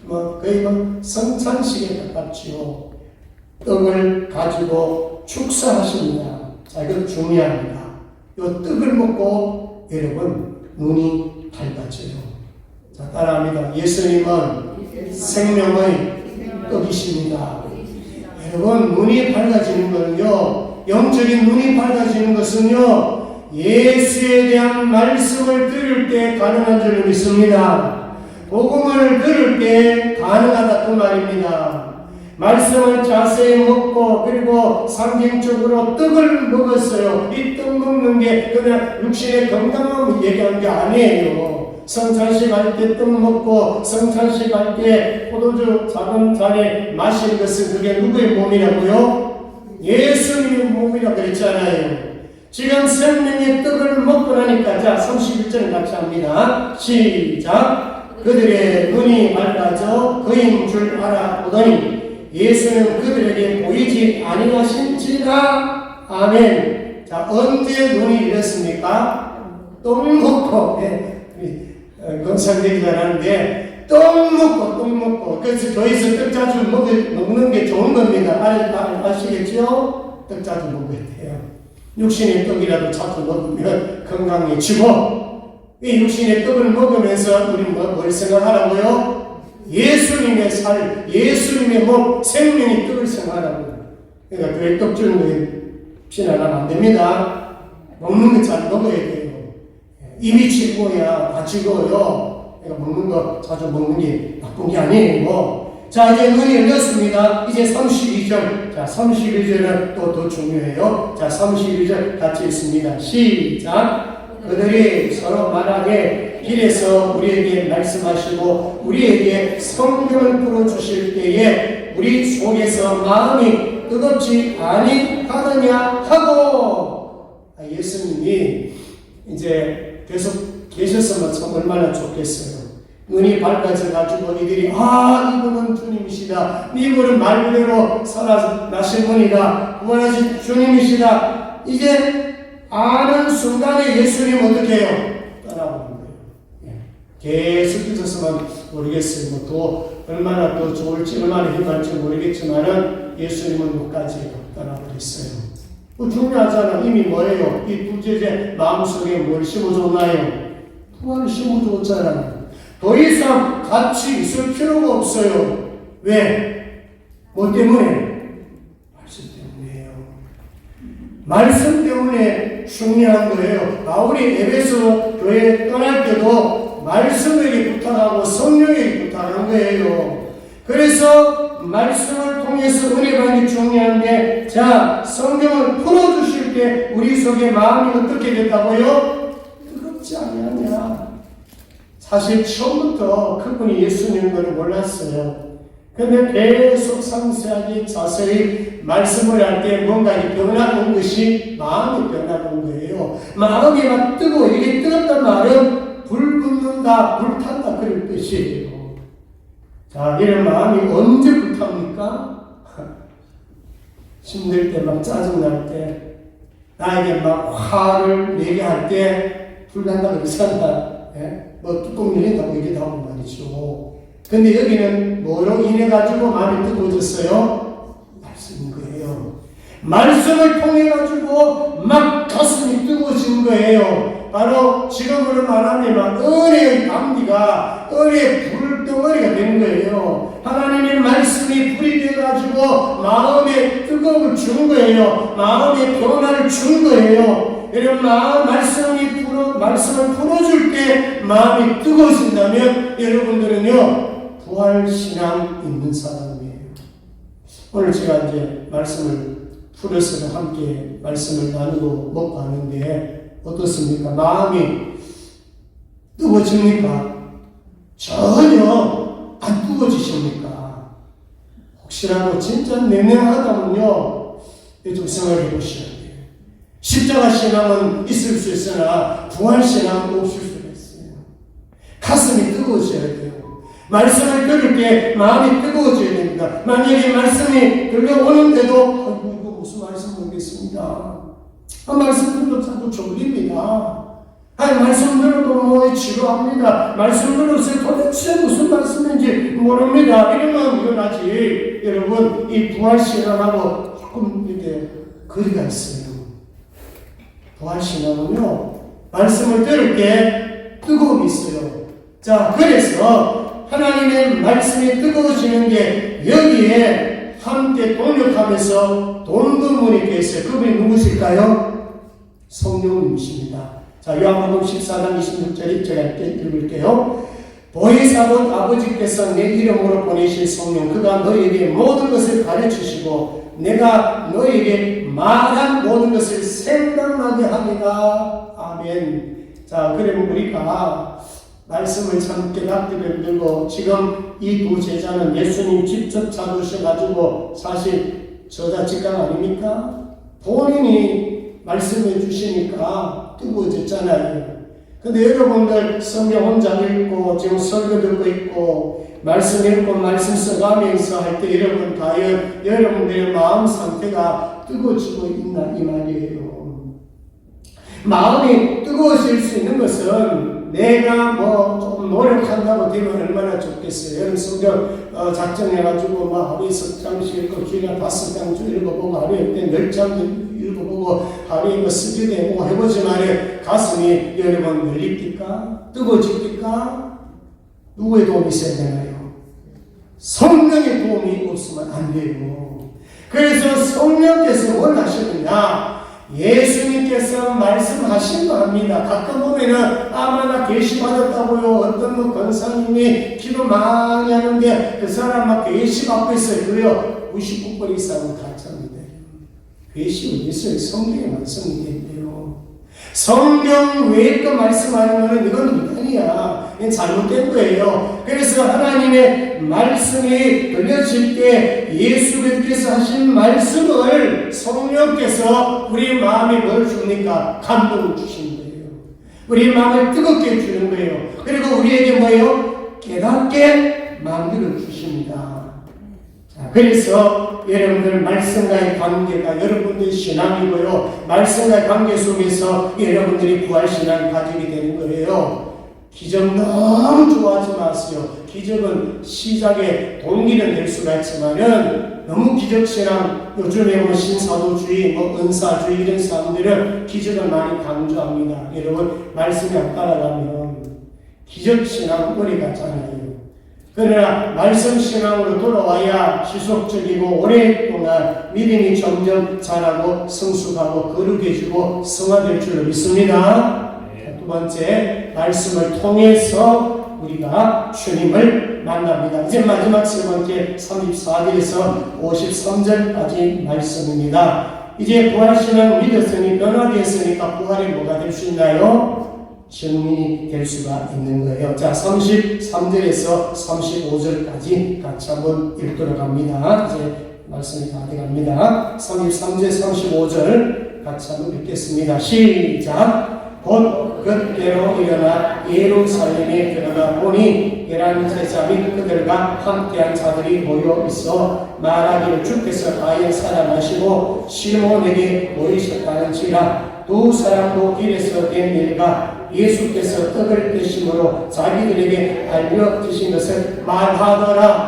거의 성찬식에 가깝지요. 떡을 가지고 축사하십니다. 자, 이거 중요합니다. 이 떡을 먹고 여러분 눈이 밝아져요. 자, 따라합니다. 예수님은 생명의 떡이십니다. 여러분 눈이 밝아지는 거는요, 영적인 눈이 밝아지는 것은요, 예수에 대한 말씀을 들을 때 가능한 줄 믿습니다. 복음을 들을 때 가능하다 그 말입니다. 말씀을 자세히 먹고 그리고 상징적으로 떡을 먹었어요. 이 떡 먹는 게 그냥 육신의 건강함을 얘기하는 게 아니에요. 성찬식 할 때 떡 먹고 성찬식 할 때 포도주 작은 잔에 마시는 것은 그게 누구의 몸이라고요? 예수님의 몸이라고 그랬잖아요. 지금 생명의 떡을 먹고 나니까 자 31절 같이 합니다. 시작. 그들의 눈이 밝아져 그인 줄 알아보더니 예수는 그들에게 보이지 아니하신지라. 아멘. 자, 언제 눈이 열렸습니까? 떡 먹고, 건설되기 잘하는데, 떡 먹고, 그래서 교회에서 떡 자주 먹는 게 좋은 겁니다. 아시겠죠? 떡 자주 먹어야 돼요. 육신의 떡이라도 자주 먹으면 건강해지고, 이 육신의 떡을 먹으면서 우리 뭘 생각하라고요? 예수님의 살, 예수님의 몸, 생명의 떡을 생각하라고요. 그러니까 교회 떡 주는 거에 비난하면 안 됩니다. 먹는 거 잘 먹어야 돼요. 입이 치고야 다치고요. 그러니까 먹는 거 자주 먹는 게 나쁜 게 아니에요. 자, 이제 눈이 열렸습니다. 이제 32절. 자, 31절은 또 더 중요해요. 자, 32절 같이 읽습니다. 시작. 그들이 서로 말하되 길에서 우리에게 말씀하시고 우리에게 성경을 풀어주실 때에 우리 속에서 마음이 뜨겁지 아니하느냐 하고. 예수님이 이제 계속 계셨으면 참 얼마나 좋겠어요. 눈이 밝아져가지고 이들이 이분은 주님이시다. 이분은 말 그대로 살아나신 분이다. 구원하신 주님이시다. 이제 아는 순간에 예수님 어떻게 해요? 떠나보는 거예요. 계속 있었으면 모르겠어요. 또 얼마나 더 좋을지 얼마나 힘날지 모르겠지만은 예수님은 끝까지 떠나버렸어요. 중요하잖아. 이미 뭐예요? 이 둘째 마음속에 뭘 심어줬나요? 부활을 심어줬잖아요. 더 이상 같이 있을 필요가 없어요. 왜? 뭐 때문에? 말씀 때문에요. 말씀 때문에 중요한 거예요. 바울이 에베소 교회 떠날 때도 말씀에게 부탁하고 성령에게 부탁한 거예요. 그래서 말씀을 통해서 은혜 받는 게 중요한데, 자, 성경을 풀어주실 때 우리 속에 마음이 어떻게 됐다고요? 뜨겁지 아니하냐. 사실 처음부터 그분이 예수님인 걸 몰랐어요. 근데 계속 상세하게 자세히 말씀을 할 때 뭔가 변화된 것이 마음이 변화된 거예요. 마음이 막 뜨고, 이게 뜨겁단 말은 불 붙는다, 불 탄다 그럴 뜻이에요. 자, 이런 마음이 언제 불탑니까? 힘들 때, 막 짜증날 때, 나에게 막 화를 내게 할 때 불난다고 그러잖아. 뭐 뚜껑 열린다고 얘기도 하고 말이죠. 근데 여기는 뭐로 인해가지고 마음이 뜨거워졌어요? 말씀인 거예요. 말씀을 통해가지고 막 가슴이 뜨거워진 거예요. 바로 지금으로 말하면 은혜의 담비가 은혜의 불덩어리가 되는 거예요. 하나님의 말씀이 불이 되어가지고 마음에 뜨거움을 준 거예요. 마음에 변화를 준 거예요. 이런 말씀을 풀어줄 때 마음이 뜨거워진다면 여러분들은요, 부활신앙 있는 사람이에요. 오늘 제가 이제 말씀을 풀어서 함께 말씀을 나누고 먹고 하는데 어떻습니까? 마음이 뜨거워집니까? 전혀 안 뜨거워지십니까? 혹시라도 진짜 냉랭하다면요, 좀 생각해 보셔야 돼요. 십자가 신앙은 있을 수 있으나 부활 신앙은 없을 수가 있어요. 가슴이 뜨거워져야 돼요. 말씀을 들을 때 마음이 뜨거워져야 됩니다. 만약에 말씀이 들려오는데도 이거 무슨 말씀 모르겠습니다. 말씀 들어도 자꾸 졸립니다. 말씀 들어도 뭐 지루합니다. 말씀 들어서 도대체 무슨 말씀인지 모릅니다. 이러면 일어나지. 여러분, 이 부활 신앙하고 조금 이렇게 거리가 있어요. 부활 신앙은요, 말씀을 들을 때 뜨거움이 있어요. 자, 그래서 하나님의 말씀이 뜨거워지는 게 여기에 함께 동력하면서 돕는 분이 계세요. 그분이 누구실까요? 성령님이십니다. 자, 요한복음 14장 26절 제가 읽을게요. 보혜사도 아버지께서 내 이름으로 보내신 성령, 그가 너희에게 모든 것을 가르치시고 내가 너희에게 말한 모든 것을 생각나게 하리라. 아멘. 자, 그러면 우리가 말씀을 참 깨닫게 만들고 지금 이 두 제자는 예수님 직접 찾으셔가지고 사실 저자 직감 아닙니까? 본인이 말씀해 주시니까 뜨거워졌잖아요. 근데 여러분들 성경 혼자 읽고 지금 설교 듣고 있고 말씀 읽고 말씀 써가면서 할 때 여러분 과연 여러분들의 마음 상태가 뜨거워지고 있나 이 말이에요. 마음이 뜨거워질 수 있는 것은 내가 뭐 조금 노력한다고 되면 얼마나 좋겠어요. 여러분 성경 작정해가지고 막 하루에 석 장씩 읽고 기가 5장 읽어보고 하루에 10장 읽어보고 하루에 뭐 스튜디오에 뭐 해보지만 가슴이 여러분 열립니까? 뜨거워집니까? 누구의 도움이 있어야 되나요? 성령의 도움이 없으면 안 돼요. 그래서 성령께서 뭘 하시느냐? 예수님께서 말씀하신 거 합니다. 가끔 보면은 아마 계시 받았다고요. 어떤 뭐 권사님이 기도 많이 하는데 그 사람 막 계시 받고 있어요. 그래요. 99% 이상은 가짜입니다. 계시 어디 있어요? 성경의 말씀인데요. 성경 외의 거 말씀하는 이건 아니야. 이건 잘못된 거예요. 그래서 하나님의 말씀이 들려질 때 예수님께서 하신 말씀을 성령께서 우리 마음에 뭘 줍니까? 감동을 주시는 거예요. 우리 마음을 뜨겁게 주는 거예요. 그리고 우리에게 뭐예요? 깨닫게 만들어 주십니다. 자, 그래서 여러분들 말씀과의 관계가 여러분들의 신앙이고요. 말씀과의 관계 속에서 여러분들이 부활신앙을 가지게 되는 거예요. 기적 너무 좋아하지 마세요. 기적은 시작에 동기는 될 수가 있지만은 너무 기적신앙, 요즘에 뭐 신사도주의, 뭐 은사주의 이런 사람들은 기적을 많이 강조합니다. 여러분 말씀이 안 따라가면 기적신앙 오래 갔잖아요. 그러나 말씀신앙으로 돌아와야 지속적이고 오랫동안 믿음이 점점 자라고 성숙하고 거룩해지고 성화될 줄로 믿습니다. 두 번째, 말씀을 통해서 우리가 주님을 만납니다. 이제 마지막 세 번째 34절에서 53절까지 말씀입니다. 이제 부활신앙 믿었으니 변화되었으니까 부활이 뭐가 될 수 있나요? 증인이 될 수가 있는 거예요. 자, 33절에서 35절까지 같이 한번 읽도록 합니다. 이제 말씀이 다 돼갑니다. 33절, 35절 같이 한번 읽겠습니다. 시작! 곧 그때로 일어나 예루살렘에 들어가 보니 11제자 및 그들과 함께한 자들이 모여 있어 말하기를 주께서 아예 살아나시고 시몬에게 보이셨다는지라 두 사람도 길에서 된 일과 예수께서 떡을 드심으로 자기들에게 알려주신 것을 말하더라.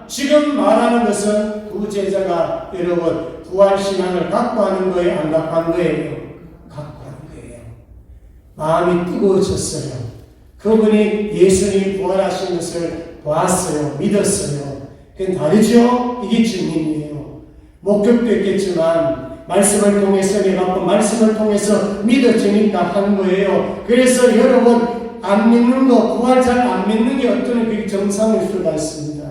지금 말하는 것은 두 제자가 여러분 부활신앙을 갖고 하는 거예요? 안 갖고 하는 거예요? 갖고 하는 거예요. 마음이 뜨거워졌어요. 그분이 예수님이 부활하신 것을 봤어요. 믿었어요. 그건 다르죠? 이게 증인이에요. 목격도 있겠지만 말씀을 통해서 내가 말씀을 통해서 믿어지니까 하는 거예요. 그래서 여러분 안 믿는 거, 부활 잘 안 믿는 게 어떤 그게 정상일 수가 있습니다.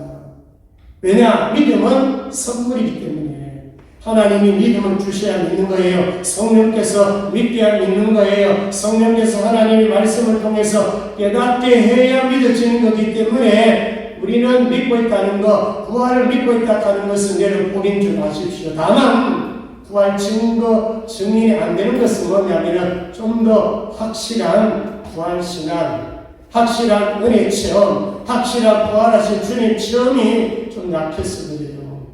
왜냐? 믿음은 선물이기 때문에 하나님이 믿음을 주셔야 믿는 거예요. 성령께서 믿게 믿는 거예요. 성령께서 하나님의 말씀을 통해서 깨닫게 해야 믿어지는 거기 때문에 우리는 믿고 있다는 거, 부활을 믿고 있다는 것은 여러분 복인 줄 아십시오. 다만 부활 증인이 안 되는 것은 뭐냐면 좀 더 확실한 부활신앙, 확실한 은혜 체험, 확실한 부활하신 주님 체험이 좀 약했어 그래요.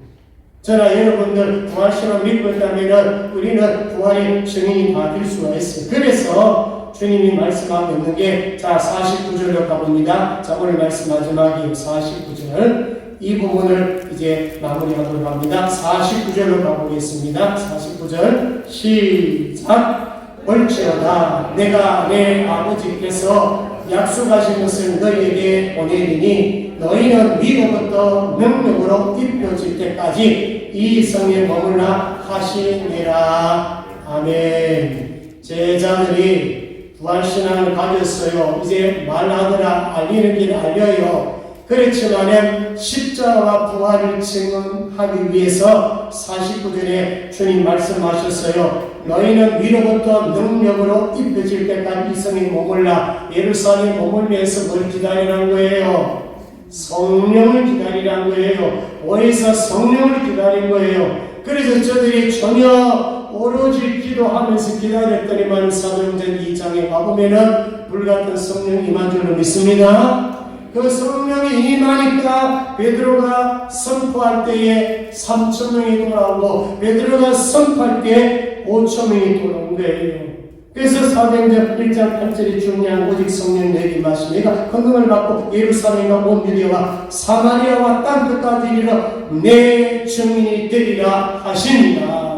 저나 여러분들 부활신앙 믿고 있다면 우리는 부활의 증인이 받을 수가 있어요. 그래서 주님이 말씀하고 있는 게 자 49절로 가봅니다. 자 오늘 말씀 마지막이 49절. 이 부분을 이제 마무리하도록 합니다. 49절로 가보겠습니다. 49절 시작! 올지어다 내가 내 아버지께서 약속하신 것을 너희에게 보내리니 너희는 위로부터 능력으로 입혀질 때까지 이 성에 머물라 하시니라. 아멘. 제자들이 부활신앙을 가졌어요. 이제 말하더라, 알리는 길을 알려요. 그렇지만 십자가와 부활을 증언하기 위해서 49절에 주님 말씀하셨어요. 너희는 위로부터 능력으로 입혀질 때까지 이성에 머물라. 예루살렘에 머물면서 뭘 기다리라는 거예요? 성령을 기다리라는 거예요. 어디서 성령을 기다린 거예요. 그래서 저들이 전혀 오로지 기도하면서 기다렸더니만 사도행전 2장에 가보면은 불같은 성령이 임한 줄로 믿습니다. 그 성령이 임하니까 베드로가 선포할 때에 3,000명이 돌아오고 베드로가 선포할 때 5,000명이 돌아온 거예요. 그래서 사도행전 1장 8절이 중요한 오직 성령 내게 임하시며 내가 권능을 받고 예루살렘과 온 유대와 사마리아와 땅끝까지 이르러 내 증인이 되리라 하십니다.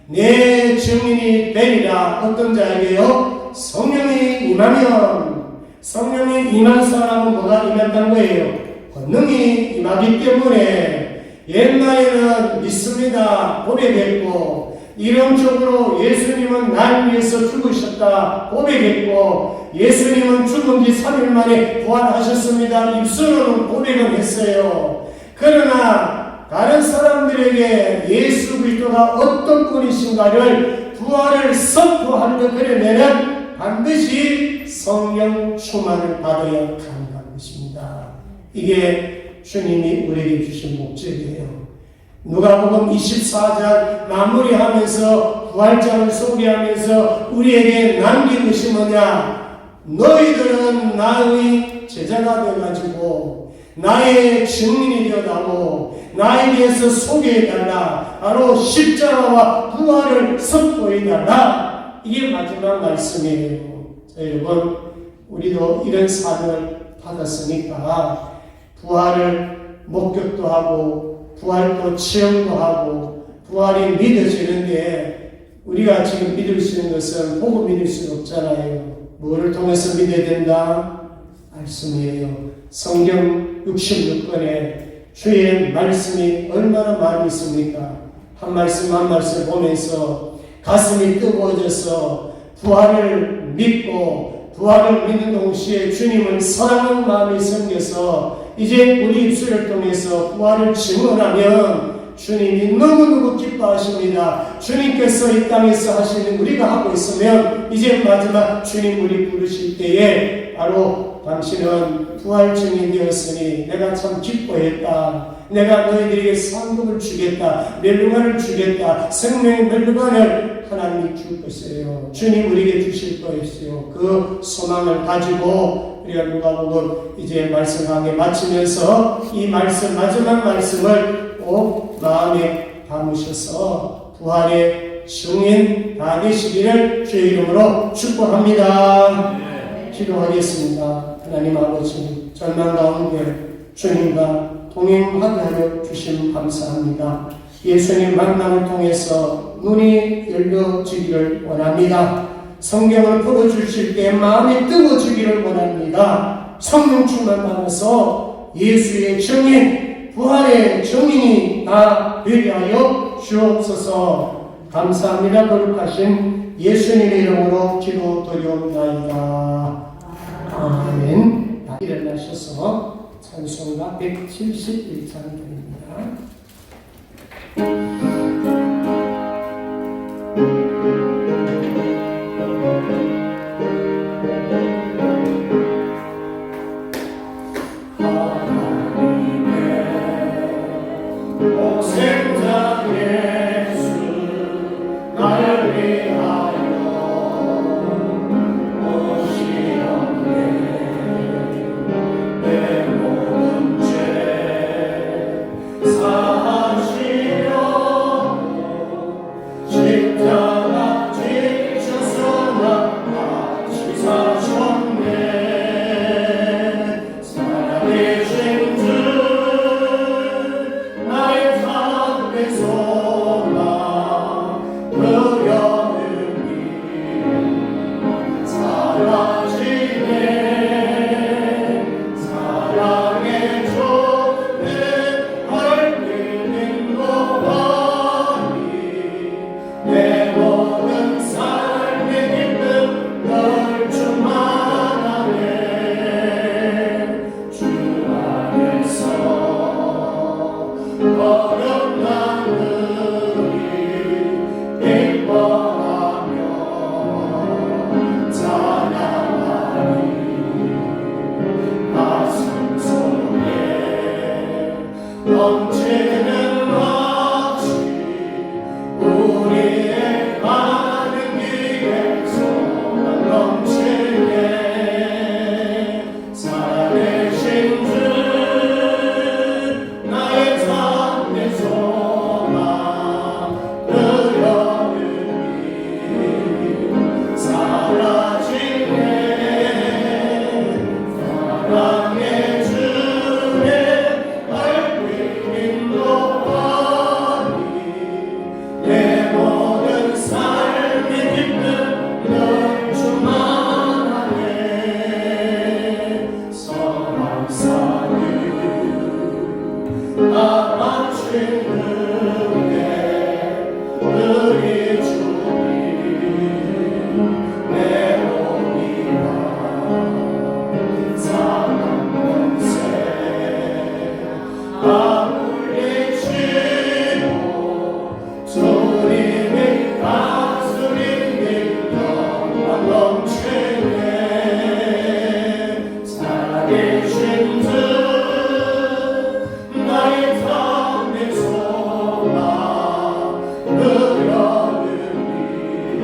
내 증인이 되리라. 어떤 자에게요? 성령이 임하면, 성령이 임한 사람은 뭐가 임한다는 거예요? 권능이 임하기 때문에 옛날에는 믿습니다. 고백했고 이론적으로 예수님은 날 위해서 죽으셨다 고백했고 예수님은 죽은 지 3일 만에 부활하셨습니다. 입술로는 고백은 했어요. 그러나 다른 사람들에게 예수 그리스도가 어떤 분이신가를 부활을 선포하려 그러면은 반드시 성령 충만을 받아야 가능한 것입니다. 이게 주님이 우리에게 주신 목적이에요. 누가복음 24장 마무리하면서 부활장을 소개하면서 우리에게 남긴 것이 뭐냐? 너희들은 나의 제자가 되어가지고 나의 증인이 되어가고 나에 대해서 소개해달라. 바로 십자가와 부활을 선포해달라. 이게 마지막 말씀이에요. 자, 여러분 우리도 이런 사명을 받았으니까 부활을 목격도 하고 부활도 체험도 하고 부활이 믿어지는데 우리가 지금 믿을 수 있는 것은 보고 믿을 수 없잖아요. 뭐를 통해서 믿어야 된다? 말씀이에요. 성경 66권에 주의 말씀이 얼마나 많이 있습니까? 한 말씀 한 말씀 보면서 가슴이 뜨거워져서 부활을 믿고 부활을 믿는 동시에 주님을 사랑하는 마음이 생겨서 이제 우리 입술을 통해서 부활을 증언하면 주님이 너무너무 기뻐하십니다. 주님께서 이 땅에서 하시는 우리가 하고 있으면 이제 마지막 주님 우리 부르실 때에 바로 당신은 부활 증인이 되었으니 내가 참 기뻐했다. 내가 너희들에게 상급을 주겠다. 멸류관을 주겠다. 생명의 멸류관을 하나님이 줄 것이에요. 주님 우리에게 주실 것이에요. 그 소망을 가지고 우리가 누가복음 이제 말씀하게 마치면서 이 말씀 마지막 말씀을 꼭 마음에 담으셔서 부활의 증인 다 되시기를 주의 이름으로 축복합니다. 기도하겠습니다. 하나님 아버지 절망 가운데 주님과 동행하게 하여 주심 감사합니다. 예수님 만남을 통해서 눈이 열려지기를 원합니다. 성경을 풀어주실 때 마음이 뜨거워지기를 원합니다. 성령 충만 받아서 예수의 증인, 부활의 증인이 다 되게 하여 주옵소서. 감사합니다. 거룩하신 예수님의 이름으로 기도드리옵나이다. 아멘. 일어나셔서 찬송가 171장 드립니다. 생자 예수 나를 위하여 오시옵네. 내 모든 죄 사하시려 십자가 지셔서 나 같이 사셨네. 사랑의 죄 넘치는 마치 우리의 가는 길에 소망 넘치게 살아계신 주 나의 삶의 소망 그려는 길 사라지네 사랑의 주의 밝힌 인도하니 내 모든 삶의 기쁨 널 주만하네 성삼사는 알아주는 게 우리 주님 내 몸이라 사랑연세 아울리시고 주님의 다스리는 영광 넘치네 살아계신 주 나의 삶의 소망 그려는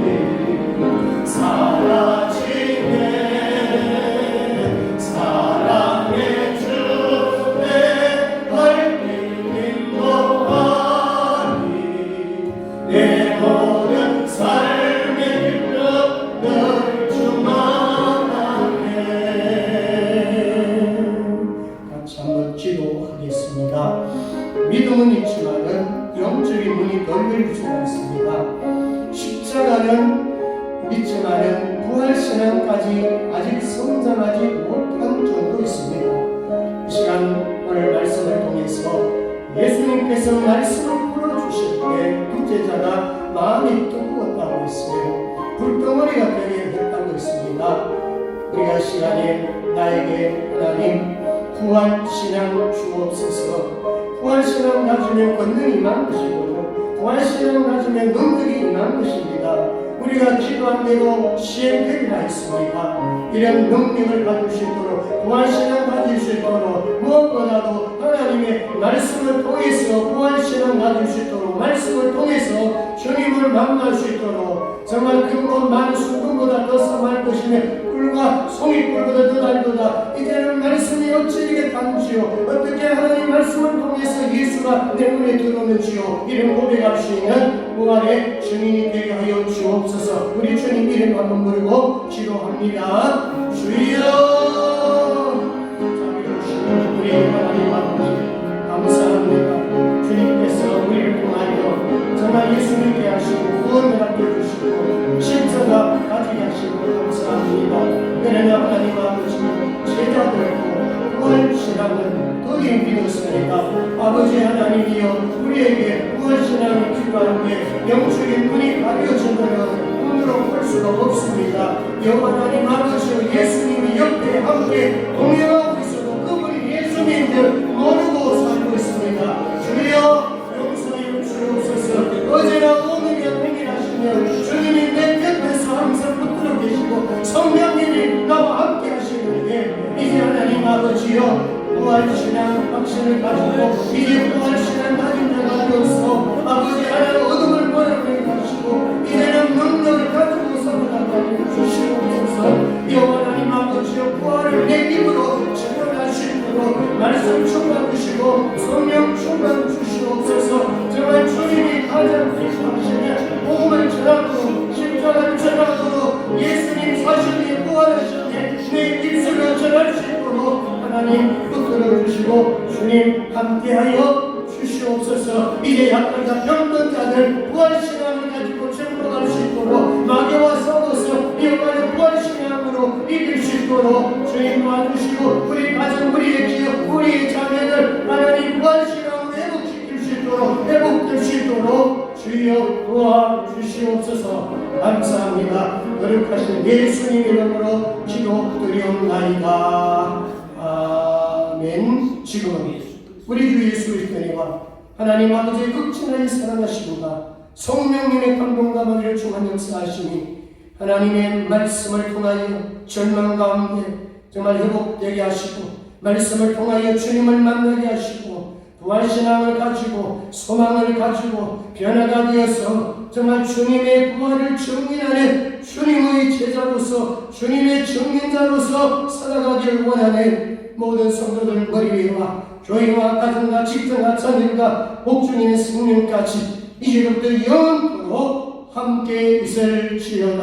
길 사라지네 사랑의 주의 밝힌 인도하니 내 모든 삶의 기쁨 널 주만하네. 같이 한번 기도하겠습니다. 믿음은 있지만은 영적인 눈이 널릴 수가 있습니다. 십자가는 믿지만은 부활신앙까지 아직 성장하지 못한 정도 있습니다. 이 시간 오늘 말씀을 통해서 예수님께서 말씀을 풀어주실 때 부제자가 마음이 뜨거웠다고 했어요. 불덩어리가 되게 했다고 했습니다. 우리가 시간에 나에게 하나님 부활신앙 주옵소서. 부활신앙 가지면 권능이 임한 것이고 부활신앙 가지면 능력이 임한 것입니다. 우리가 기도한 대로 시행되리라 했습니다. 이런 능력을 가질 수 있도록 부활신앙 가질 수 있도록 무엇보다도 하나님의 말씀을 통해서 부활신앙 가질 수 있도록 말씀을 통해서 주님을 만날 수 있도록 정말 근본 많은 순금보다 더 sam할 것이며 꿀과 송이꿀보다 더 달도다. 이제는 말씀이 어찌되게 단지요 어떻게 하나님 말씀을 통해서 예수가 내 눈에 들어오는지요 이름 고백할 수 있는 부활의 증인이 되게 하여 주옵소서. 우리 주님 이름 한번 부르고 기도합니다. 주여 자비로우신 우리 하나님 아버지 감사합니다. 주님께서 우리를 통하여 정말 예수님께 하시고 구원을 맡겨주시고 십자가 가지게 하시고 감사합니다. 그러나 하나님 아버지 제자들도 부활신앙은 더욱 믿었습니다. 아버지 하나님이여 우리에게 부활신앙을 필요한데 영적인 눈이 가려지면 눈으로 볼 수가 없습니다. 여호와 하나님 아버지여 예수님이 옆에 함께 동행하고 있어도 그분이 예수님을 모르고 살고 있습니다. 주여 용서해 주옵소서. 어제나 오늘이야 동일하시며 주님이 내 곁에서 항상 붙들어 계시고 성령님이 나와 함께 하시는데 이제 하나님 아버지여 부활신앙 확신을 가지고 이제 부활신앙 가진 자가 되어서 아버지 하나님 어둠을 버려내게 하시고 이제는 능력을 가지고 살아가게 주시옵소서. 여호와 하나님 아버지여 부활을 내 입으로 체험할 수 있도록 말씀 충만 주시고 성령 충만 주시옵소서. 정말 주님이 가장 필요하시며 복음을 전하고 십자가를 전하고 예수님 사실이 부활하시되 내 입술을 전할 수 있도록 하나님 붙들어 주시고 주님 함께하여 주시옵소서. 이제 약간가 병든 자들 부활신앙을 가지고 전도할 수 있도록 마귀와 싸워서 이어가는 부활신앙으로 이길 수 있도록 주님 도와주시고 우리 가정 우리의 기업 우리의 자녀들 하나님 부활신앙으로 회복시킬 수 있도록 회복될 수 있도록 주여 도와주시옵소서. 감사합니다. 거룩하신 예수님 이름으로 기도드리옵나이다. 아멘. 지금은 우리 주 예수 그리스도와 하나님 아버지의 극진하게 사랑하시고가 성령님의 감동과 은혜를 충만 역사하시니 하나님의 말씀을 통하여 절망 가운데 정말 회복되게 하시고 말씀을 통하여 주님을 만나게 하시고 부활신앙을 가지고 소망을 가지고 변화가 되어서 정말 주님의 부활을 증인하는 주님의 제자로서 주님의 증인자로서 살아가기를 원하는 모든 성도들 머리 위와 교회와 가정과 직장과 자녀과 목주님의 성령까지 이제부터 영원토록 함께 있을지어다.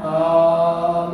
아멘.